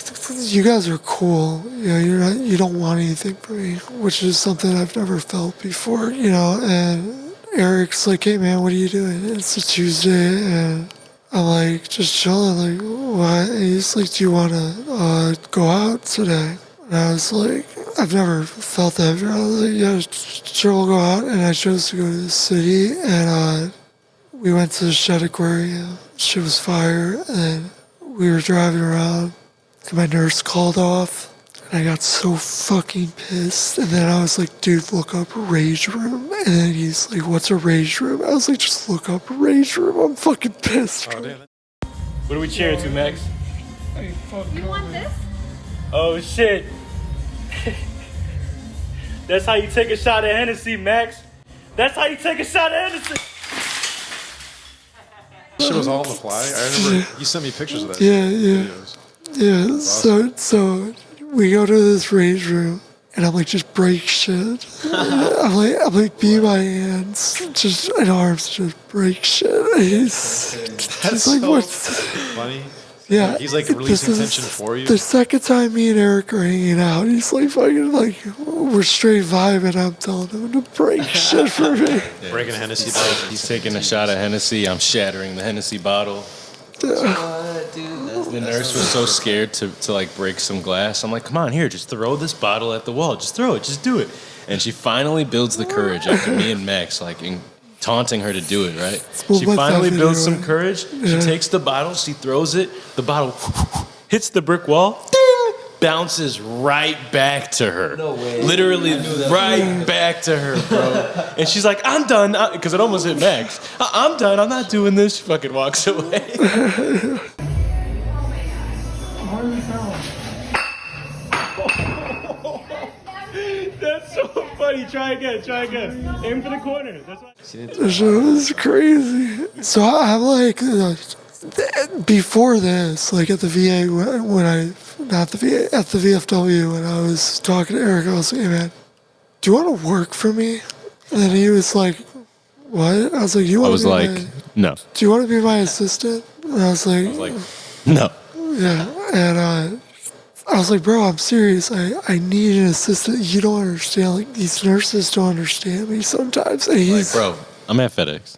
you guys are cool. You don't want anything from me, which is something I've never felt before. And Eric's like, hey man, what are you doing? It's a Tuesday, and I'm like, just chilling. Like, what? And he's like, do you want to go out today? And I was like, I've never felt that before. I was like, yeah, sure, we'll go out. And I chose to go to the city, and we went to the Shed Aquarium. Shit was fire. And we were driving around, and my nurse called off. And I got so fucking pissed. And then I was like, dude, look up rage room. And then he's like, what's a rage room? I was like, just look up rage room. I'm fucking pissed. Oh, damn. What are we cheering to, Max? You want this? Oh, shit. That's how you take a shot at Hennessy, Max. That's how you take a shot at Hennessy. Shit was all on the fly. I remember you sent me pictures of that. Yeah. Videos. Yeah, so we go to this rage room, and I'm like, just break shit. I'm like, be my hands, just and arms, just break shit. He's like, so what's? Funny. Yeah, He's like this releasing is tension for you. The second time me and Eric are hanging out, he's like, fucking like, we're straight vibing. I'm telling him to break shit for me. Breaking Hennessy bottles. He's taking a shot at Hennessy. I'm shattering the Hennessy bottle. Dude, The nurse was so scared to like break some glass. I'm like, come on, here, just throw this bottle at the wall. Just throw it. Just do it. And she finally builds the courage after me and Max taunting her to do it, right? She finally builds some courage. She takes the bottle, she throws it. The bottle hits the brick wall, ding, bounces right back to her. No way. Literally right back to her, bro. And she's like, I'm done. Because it almost hit Max. I'm done. I'm not doing this. She fucking walks away. That's so funny. Try again. Aim for the corner. That's what. The show was crazy. So I'm like, before this, like at the VA, at the VFW, when I was talking to Eric, I was like, hey man, do you want to work for me? And then he was like, what? I was like, no. Do you want to be my assistant? And I was like, No. yeah. And I was like, bro, I'm serious. I need an assistant. You don't understand. Like, these nurses don't understand me sometimes. And he's Bro, I'm at FedEx.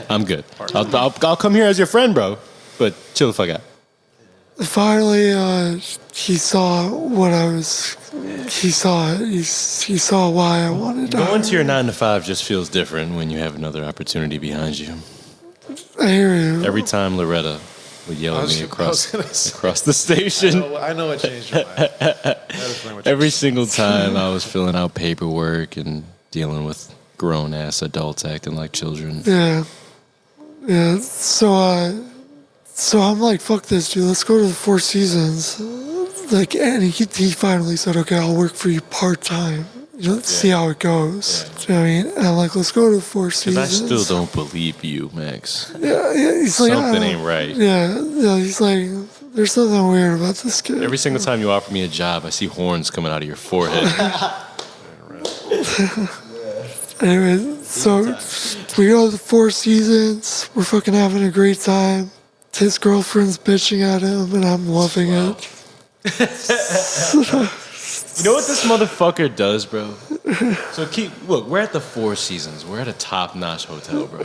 I'm good. I'll come here as your friend, bro. But chill the fuck out. finally, he saw what I was. He saw it. He saw why I wanted to. Going to your 9 to 5 just feels different when you have another opportunity behind you. I hear you. Every time Loretta would yell at me across gonna say- across the station. I know what changed your mind. That explains what Every single time I was filling out paperwork and dealing with grown-ass adults acting like children. Yeah. Yeah. So I'm like, fuck this, dude. Let's go to the Four Seasons. Like, and he finally said, okay, I'll work for you part-time. You know, see how it goes. Yeah. Do you know what I mean? And I'm like, let's go to the Four Seasons. Because I still don't believe you, Max. Yeah, he's like, Something ain't right. Yeah, he's like, there's something weird about this kid. Every single time you offer me a job, I see horns coming out of your forehead. Anyway, so we go to the Four Seasons. We're fucking having a great time. His girlfriend's bitching at him, and I'm loving it. You know what this motherfucker does, bro? So look, we're at the Four Seasons. We're at a top-notch hotel, bro.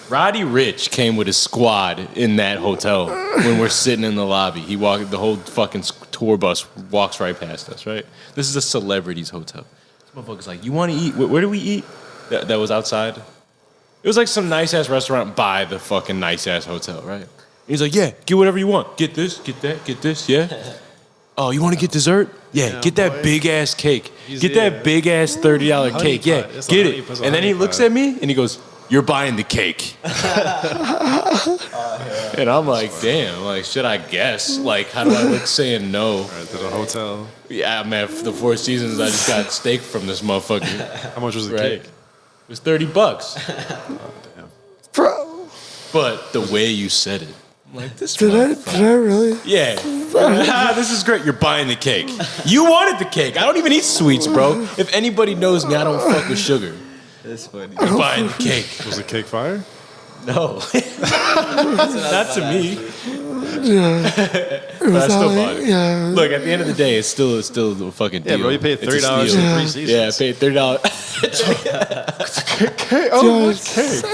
Roddy Ricch came with his squad in that hotel when we're sitting in the lobby. The whole fucking tour bus walks right past us, right? This is a celebrities hotel. This motherfucker's like, you want to eat? Where do we eat? That was outside. It was like some nice-ass restaurant by the fucking nice-ass hotel, right? He's like, yeah, get whatever you want. Get this, get that, get this, yeah? Oh, you want to get dessert? Yeah, get that big-ass cake. Get that big-ass $30 cake. Yeah, get it. And then he looks at me, and he goes, you're buying the cake. And I'm like, damn, like, should I guess? Like, how do I look saying no? Right, to the hotel. Yeah, man, for the Four Seasons, I just got steak from this motherfucker. How much was the Right? cake? It was $30. Bro, But the way you said it, I'm like, this did I really? Yeah. This is great. You're buying the cake. You wanted the cake. I don't even eat sweets, bro. If anybody knows me, I don't fuck with sugar. That's funny. You're buying the cake. Was the cake fire? No. Not to me. Yeah. But I still bought it. Yeah. Look, at the end of the day, it's still a fucking deal. Yeah, bro, you paid It's a $30 steal. for Yeah. 3 seasons. Yeah, I paid $30.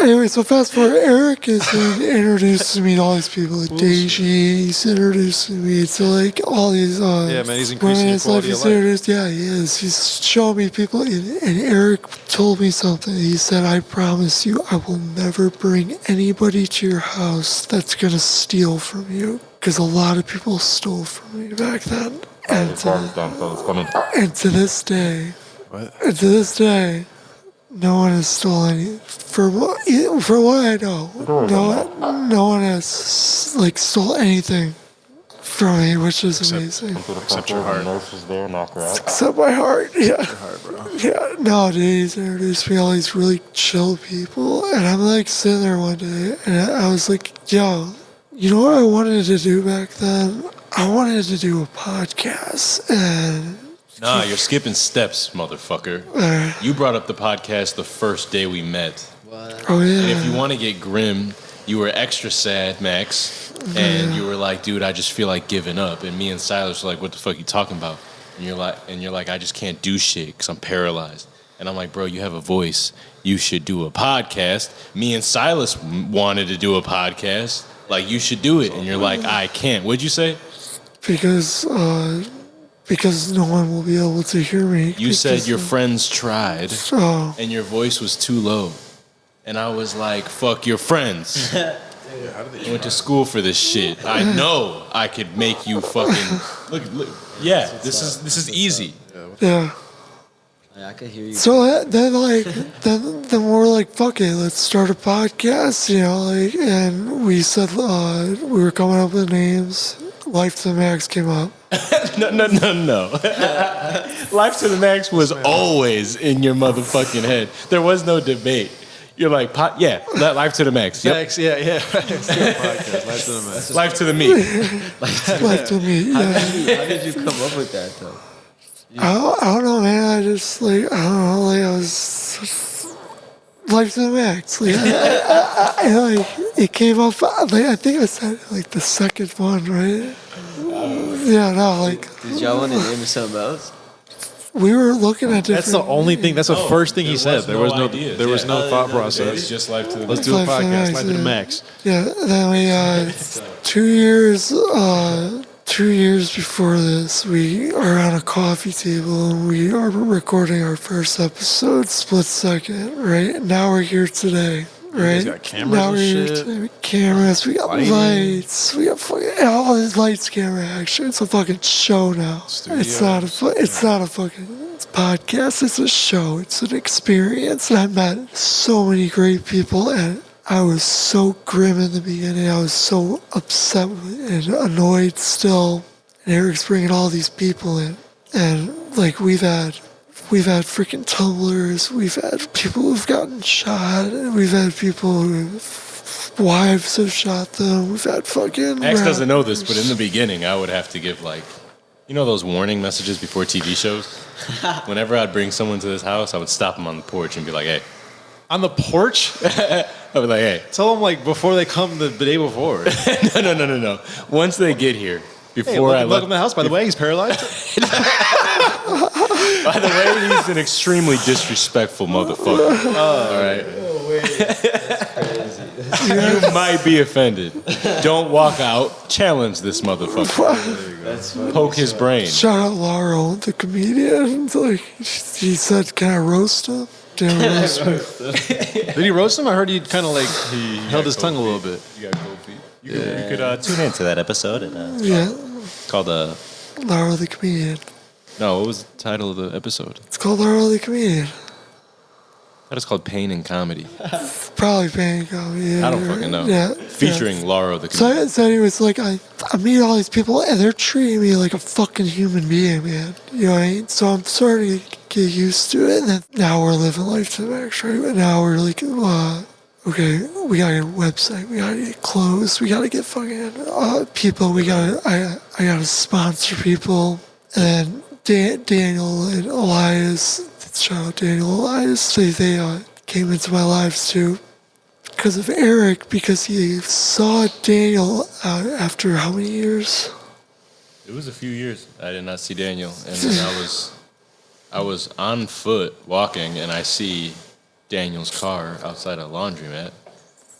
Anyway, so fast forward, Eric is introducing me to all these people. Like Deji, he's introducing me to like all these. Yeah, man, he's increasing your quality of life. Yeah, he is. He's showing me people, and Eric told me something. He said, "I promise you, I will never bring anybody to your house that's gonna steal from you, because a lot of people stole from me back then." And to this day. What? And to this day, no one has stolen any. For what I know, no one has like stole anything from me, which is amazing. Except your heart. Except my heart, yeah. Yeah, no, dude, he's introduced me to all these really chill people, and I'm like sitting there one day, and I was like, yo, you know what I wanted to do back then? I wanted to do a podcast, and Nah, you're skipping steps, motherfucker. You brought up the podcast the first day we met. oh yeah. And if you want to get grim, you were extra sad, Max. And you were like, dude, I just feel like giving up. And me and Silas were like, what the fuck are you talking about? And you're like, I just can't do shit because I'm paralyzed. And I'm like, bro, you have a voice. You should do a podcast. Me and Silas wanted to do a podcast. Like, you should do it. And you're like, I can't. What'd you say? Because no one will be able to hear me. You said Because- your friends tried. Oh, And your voice was too low. And I was like, fuck your friends. I went to school for this shit. I know I could make you fucking look. Yeah, this is easy. yeah. I could hear you. So then, like, then we're like, fuck it, let's start a podcast, you know, like, and we said we were coming up with names. Life to the Max came up. No. Life to the Max was always in your motherfucking head. There was no debate. You're like, life to the max. Yep. Max, yeah. Podcast, Life to the Max. Life to the meat. Life to me, yeah. How did you come up with that though? I don't know, man. I just, like, I don't know, like, I was... Life to the Max. Like, like, it came up, like, I think I said, like, the second one, right? Yeah, no, like... Did y'all want to name it something else? We were looking at different... That's the only thing. That's the first thing he said. There was no ideas. There was no thought It's process. just life to the Let's max. do a Life to the podcast. Max, Life to the yeah. Max. Yeah, then we 2 years 2 years before this, we are on a coffee table and we are recording our first episode, split second, right? Now we're here today, right? guys got cameras now and we're here shit? today. Cameras, we got Lighting. lights, we got fucking all these lights, camera action. It's a fucking show now. It's not a fucking podcast. It's a show. It's an experience. And I met so many great people, and I was so grim in the beginning. I was so upset and annoyed still. And Eric's bringing all these people in, and like we've had freaking tumblers. We've had people who've gotten shot. And we've had people whose wives have shot them. We've had fucking. Max doesn't know this, rappers. but in the beginning, I would have to give like, you know, those warning messages before TV shows. Whenever I'd bring someone to this house, I would stop them on the porch and be like, "Hey." On the porch? I'd be like, "Hey." Tell them like before they come the day before. No. Once they get here, before Hey, I welcome to the house. By the way, he's paralyzed. By the way, he's an extremely disrespectful motherfucker. All right. You might be offended. Don't walk out. Challenge this motherfucker. Poke his brain. Shout out Laurel, the comedian. Like he said, "Can I roast him?" Damn roast me. Did he roast him? I heard he kind of like he held his tongue a little bit. You got cold feet. You could tune into that episode. And, Yeah, it's called Laurel the comedian. No, what was the title of the episode? It's called Laurel the comedian. That is called Pain and Comedy. Probably paying comedy. Yeah, I don't fucking know. Yeah, Featuring Laura the comedian. So anyways, like I meet all these people and they're treating me like a fucking human being, man. You know what I mean? So I'm starting to get used to it. And then now we're living life to the max, right? But now we're like, okay, we gotta get a website, we gotta get clothes, we gotta get fucking people, I gotta sponsor people. And then Daniel and Elias, shout out Daniel and Elias, they came into my lives too. Because of Eric, because he saw Daniel out after how many years? It was a few years. I did not see Daniel, and then I was on foot walking, and I see Daniel's car outside a laundromat,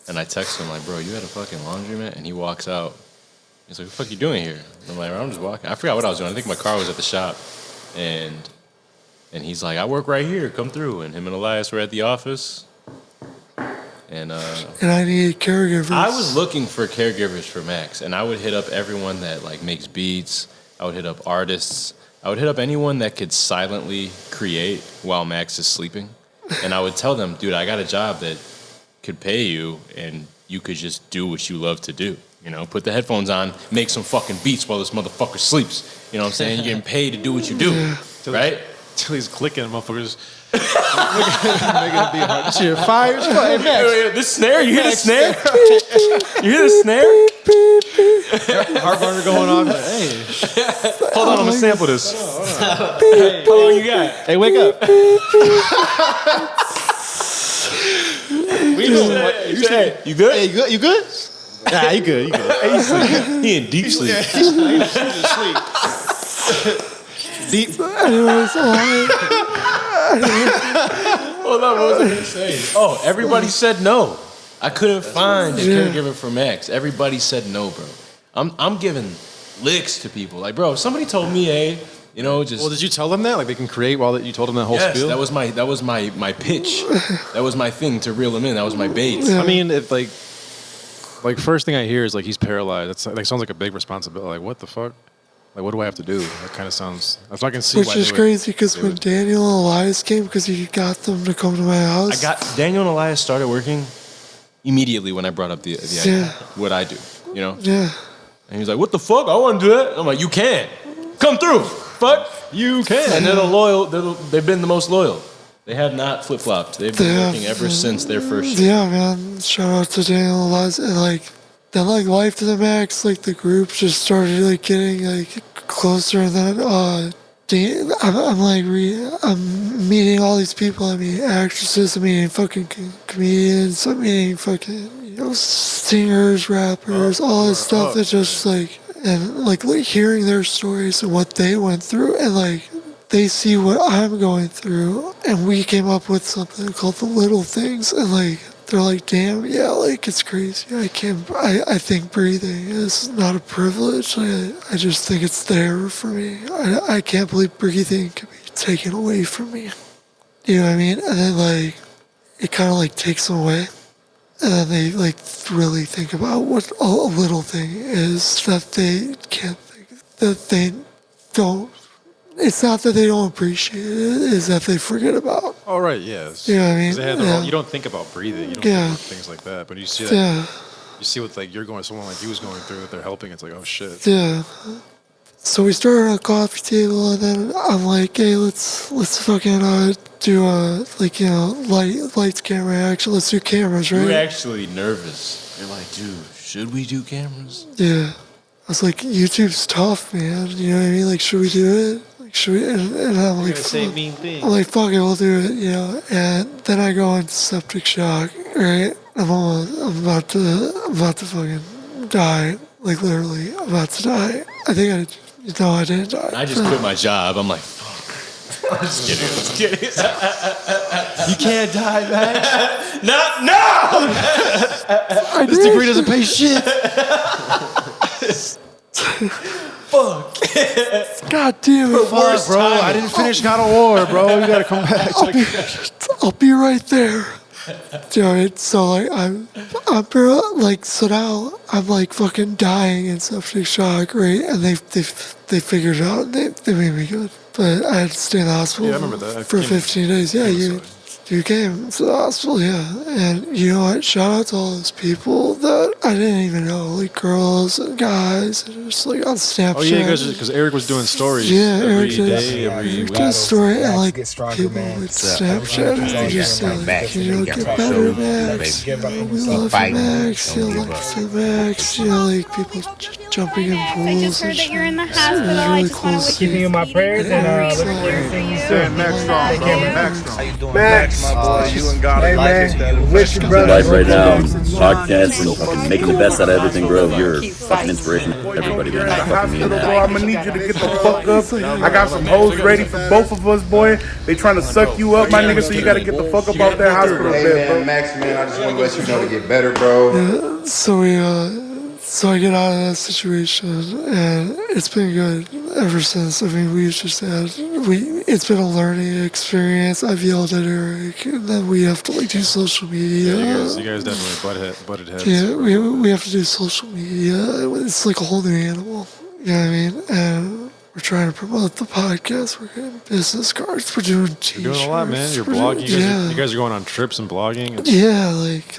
and I text him like, "Bro, you had a fucking laundromat?" And he walks out. He's like, "What the fuck you doing here?" And I'm like, "I'm just walking." I forgot what I was doing. I think my car was at the shop, and he's like, "I work right here. Come through." And him and Elias were at the office, and I needed caregivers. I was looking for caregivers for Max, and I would hit up everyone that like makes beats. I would hit up artists. I would hit up anyone that could silently create while Max is sleeping. And I would tell them, "Dude, I got a job that could pay you, and you could just do what you love to do. You know, put the headphones on, make some fucking beats while this motherfucker sleeps. You know what I'm saying? You're getting paid to do what you do, right?" Till he's clicking, motherfuckers. Making it be hard. Shit, fires. Hey, Max. This snare, you hear the snare? You hear the snare? Heart monitor going on. Hey, Hold on, I'm gonna sample this. How long you got? hey, wake up. You good? Hey, you good? You good? Nah, you good. You good. He in deep sleep. Deep. Anyways, Hold on, what was I gonna say? Oh, everybody said no. I couldn't find a caregiver for Max. Everybody said no, bro. I'm giving licks to people. Like, bro, if somebody told me, hey, you know, just Well, did you tell them that? Like they can create while you told them that whole yes, spiel? that was my pitch. That was my thing to reel him in. That was my bait. I mean, if like first thing I hear is like he's paralyzed. That's like sounds like a big responsibility. Like what the fuck? Like what do I have to do? That kind of sounds. If I can see which why is they would- crazy because when Daniel and Elias came, because he got them to come to my house. I got Daniel and Elias started working immediately when I brought up the idea. Yeah. What I do, you know. Yeah. And he's like, "What the fuck? I want to do that." I'm like, "You can, come through, fuck, you can." And they're the loyal. They've been the most loyal. They have not flip flopped. They've been working ever since their first. Yeah, man. Shout out to Daniel and Elias. And like, then like Life to the Max, like the group just started like getting like closer. And then I'm meeting all these people. I mean, actresses. I'm meeting fucking comedians. I'm meeting fucking singers, rappers, all this stuff. That just like and like hearing their stories and what they went through, and like they see what I'm going through, and we came up with something called the Little Things, and like they're like, damn, yeah, like it's crazy. I think breathing is not a privilege. I just think it's there for me. I can't believe breathing can be taken away from me. You know what I mean? And then like, it kind of like takes them away. And then they like really think about what a little thing is that they can't think, that they don't. It's not that they don't appreciate it, it's that they forget about. Oh, right, yes. You know what I mean? They have Yeah. you don't think about breathing. You don't Yeah. think about things like that. But you see that, Yeah, you see what like you're going, someone like you was going through that they're helping. It's like, oh shit. yeah. So we started on a coffee table, and then I'm like, hey, let's fucking do a like lights, camera, action. Let's do cameras, You right? were actually nervous. You're like, dude, should we do cameras? Yeah. I was like, YouTube's tough, man. You know what I mean? Like, should we do it? Like, should we? And I'm like, Same mean thing. I'm like, fuck it, we'll do it, you know. And then I go into septic shock, right? I'm about to fucking die. Like literally, I'm about to die. I didn't die. I just quit my job. I'm like, fuck. I'm just kidding. Let's get it. You can't die, man. No! This degree doesn't pay shit. God damn it, Fuck, bro. I didn't finish God of War, bro. You gotta come back. I'll be right there. Dude, so like I'm like, so now I'm like fucking dying in septic shock, right? And they figured it out. They made me good, but I had to stay in the hospital Yeah, I remember that. I for came- 15 days. Yeah, you came to the hospital, yeah. And you know what? Shout out to all those people that I didn't even know, like girls and guys, and just like on Snapchat. Oh yeah, because Eric was doing stories. Yeah, every Eric did. day, every Eric week. did a story, and like Get stronger, people man. would What's up? Snapchat and they just say, like, you know, get better, Max. You know, we love you, Max. You know, like, to Max. You know, like people jumping in I pools just heard and that shit. you're in the It was hospital. I really just cool want to to wish see. Keeping you in my prayers and everything for you. Max strong, Take bro. care, man. Max strong. Max, my boy, you and God hey, are like man, wish your brother. Life right now, podcasting, fucking making the best out of everything, bro. You're fucking inspiration for everybody, man. You're in the I fucking mean hospital, that. bro. I'm gonna need you to get the fuck up. I got some hoes ready for both of us, boy. They trying to suck you up, my nigga, so you gotta get the fuck up out that hospital Hey bed, man, bro. Max, man, I just want to let you know to get better, bro. So I get out of that situation, and it's been good ever since. I mean, it's been a learning experience. I've yelled at Eric, and then we have to like do social media. Yeah, you guys definitely butted heads. Yeah, we have to do social media. It's like a whole new animal. You know what I mean? And we're trying to promote the podcast. We're getting business cards. We're doing t-shirts. You're doing a lot, man. You're We're blogging. doing- You guys are going on trips and blogging. yeah, like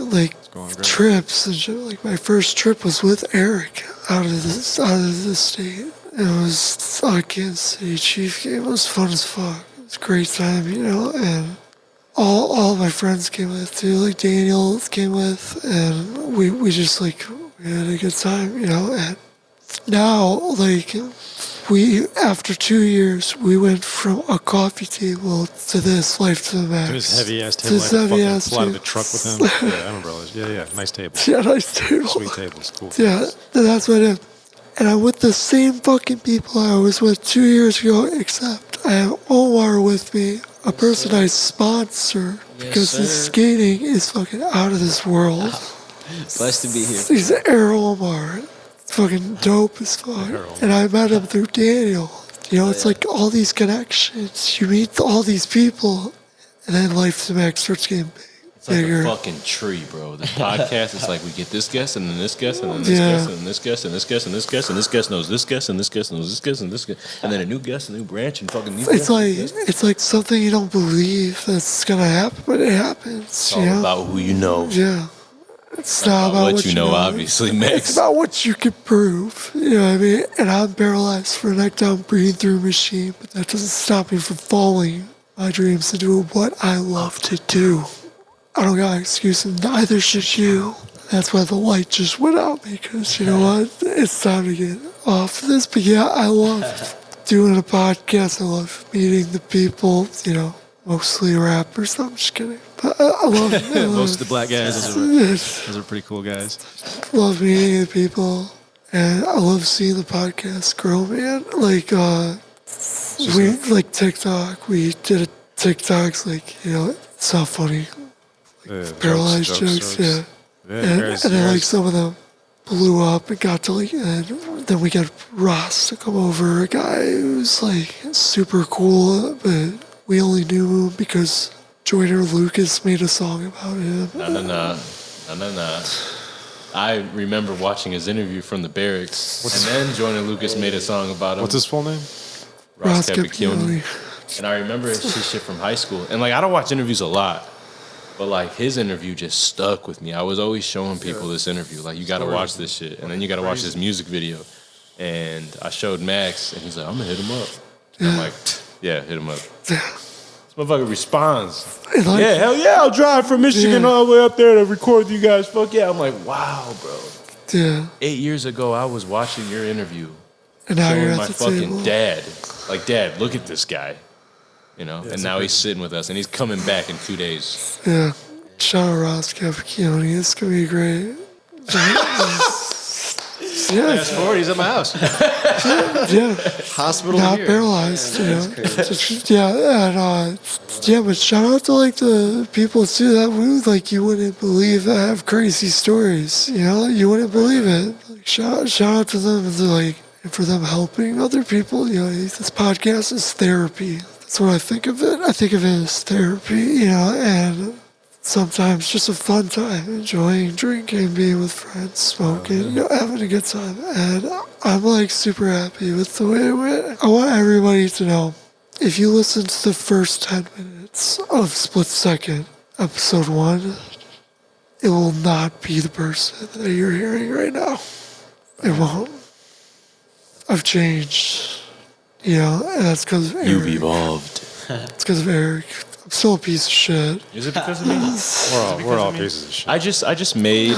going great. trips and shit. Like my first trip was with Eric out of the state. It was a Kansas City Chief game. It was fun as fuck. It was a great time, you know. And all my friends came with too. Like Daniel came with, and we just like we had a good time, you know. And now like after 2 years we went from a coffee table to this Life to the Max. This heavy ass To table. this I had to heavy fucking ass fly to the table. truck with him. Yeah, I remember all this. Yeah, nice table. Yeah, nice table. Sweet tables. Cool. Yeah, that's what I did. And I'm with the same fucking people I was with 2 years ago, except I have Omar with me, a person I sponsor, because his skating is fucking out of this world. Blessed to be here. He's Air Omar. Fucking dope as fuck. And I met him through Daniel. You know, it's like all these connections. You meet all these people, and then Life to Max starts getting It's like bigger. a fucking tree, bro. The podcast is like we get this guest and then this guest and then this Yeah. guest and then this guest and this guest and this guest and this guest knows this guest and this guest knows this guest and this guest and then a new guest, a new branch and fucking new It's guest, like new guest. it's like something you don't believe that's gonna happen, but it happens. It's You all know? about who you know. Yeah. It's not about what you know, obviously, It's Max. about what you can prove. You know what I mean? And I'm paralyzed for a neck down breathing through machine, but that doesn't stop me from following my dreams to do what I love to do. I don't got an excuse, and neither should you. That's why the light just went out, because you know what? It's time to get off this. But yeah, I love doing a podcast. I love meeting the people, you know, mostly rappers. I'm just kidding. But I love it. Most of the black guys, those are pretty cool guys. Love meeting the people, and I love seeing the podcast grow, man. Like, like TikTok. We did a TikToks, like, you know, it's not funny. paralyzed jokes, yeah. And then like some of them blew up and got to like, and then we got Ross to come over, a guy who's like super cool, but we only knew him because Joyner Lucas made a song about him. No. I remember watching his interview from the barracks, and then Joyner Lucas made a song about him. What's his full name? Ross Capicchione. And I remember his shit from high school. And like, I don't watch interviews a lot, but like his interview just stuck with me. I was always showing people this interview, like, you got to watch this shit, and then you got to watch this music video. And I showed Max, and he's like, I'm gonna hit him up. And I'm like, yeah, hit him up. This motherfucker responds. Like, yeah, hell yeah, I'll drive from Michigan all the way up there to record you guys. Fuck yeah. I'm like, wow, bro. Yeah. 8 years ago, I was watching your interview. And now you're showing at my the fucking table. dad. Like, Dad, look at this guy. You know? And now he's sitting with us, and he's coming back in 2 days. Yeah. Shout out Ross Capicchione. It's going to be great. Yeah. Fast forward, he's at my house. Yeah. Hospital Not here. paralyzed, you know. Yeah, and yeah, but shout out to like the people too that would like you wouldn't believe that have crazy stories. You know, you wouldn't believe it. Like, shout out to them and like and for them helping other people. You know, this podcast is therapy. That's what I think of it. I think of it as therapy. You know, and sometimes just a fun time, enjoying drinking, being with friends, smoking, you know, having a good time. And I'm like super happy with the way it went. I want everybody to know, if you listen to the first 10 minutes of Split Second, episode 1, it will not be the person that you're hearing right now. It won't. I've changed, you know, and that's because of Eric. You've evolved. It's because of Eric. I'm still a piece of shit. Is it because of me? We're all pieces of shit. I just made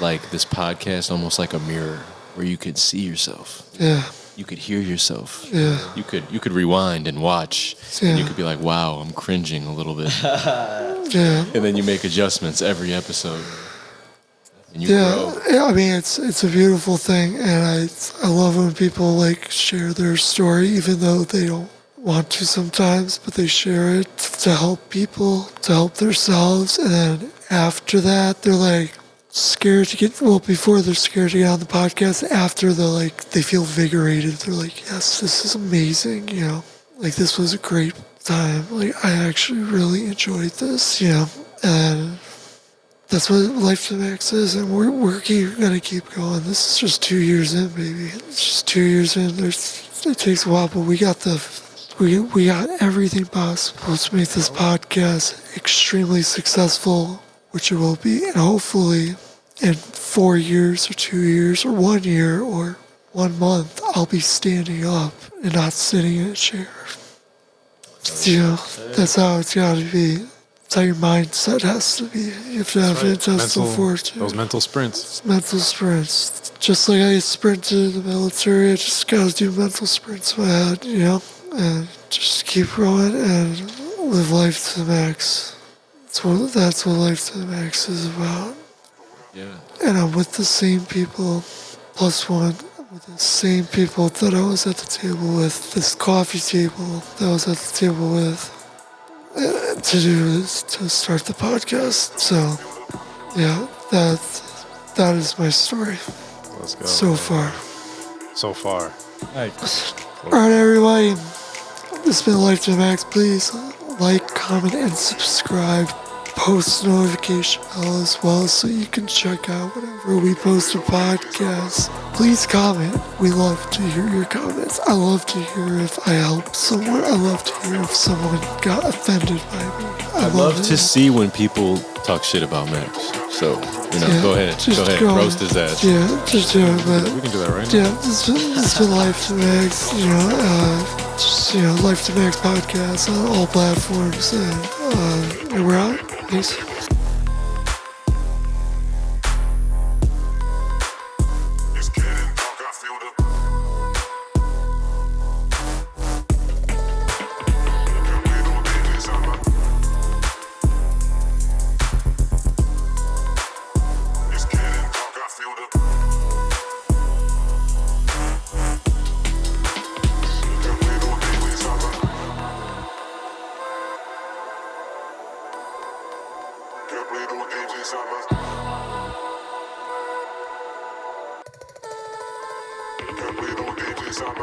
like this podcast almost like a mirror where you could see yourself. Yeah. You could hear yourself. Yeah. You could rewind and watch. Yeah. And you could be like, wow, I'm cringing a little bit. Yeah. And then you make adjustments every episode. And you Yeah, grow. yeah, I mean it's a beautiful thing, and I love when people like share their story, even though they don't want to sometimes, but they share it to help people, to help themselves, and then after that they're like scared to get. Well, before they're scared to get on the podcast, after they feel invigorated. They're like, yes, this is amazing, you know, like this was a great time. Like I actually really enjoyed this, you know, and. That's what Life to the Max is, and we're gonna keep going. This is just 2 years in, baby. It's just 2 years in. It takes a while, but we got everything possible to make this podcast extremely successful, which it will be, and hopefully in 4 years or 2 years or 1 year or 1 month, I'll be standing up and not sitting in a chair. You know, that's how it's gotta be. That's how your mindset has to be. You have to have intestinal fortitude. Those mental sprints. Mental sprints. Just like I sprinted in the military, I just gotta do mental sprints in my head, you know? And just keep growing and live life to the max. That's what Life to the Max is about. Yeah. And I'm with the same people, plus one, with the same people that I was at the table with, this coffee table that I was at the table with. To do this, to start the podcast. So, yeah, that is my story. Let's go. So far. So far. All right, everybody. This has been Life to the Max. Please like, comment, and subscribe. Post notification bell as well so you can check out whenever we post a podcast. Please comment. We love to hear your comments. I love to hear if I helped someone. I love to hear if someone got offended by me. I love it. to see when people talk shit about Max. So, you know, Yeah, go ahead. just Go ahead. go. Roast his ass. Yeah, just do it. But We can do that right now. yeah, it's been Life to Max. You know, just Life to Max podcast on all platforms, and we're out. Peace.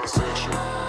conversation.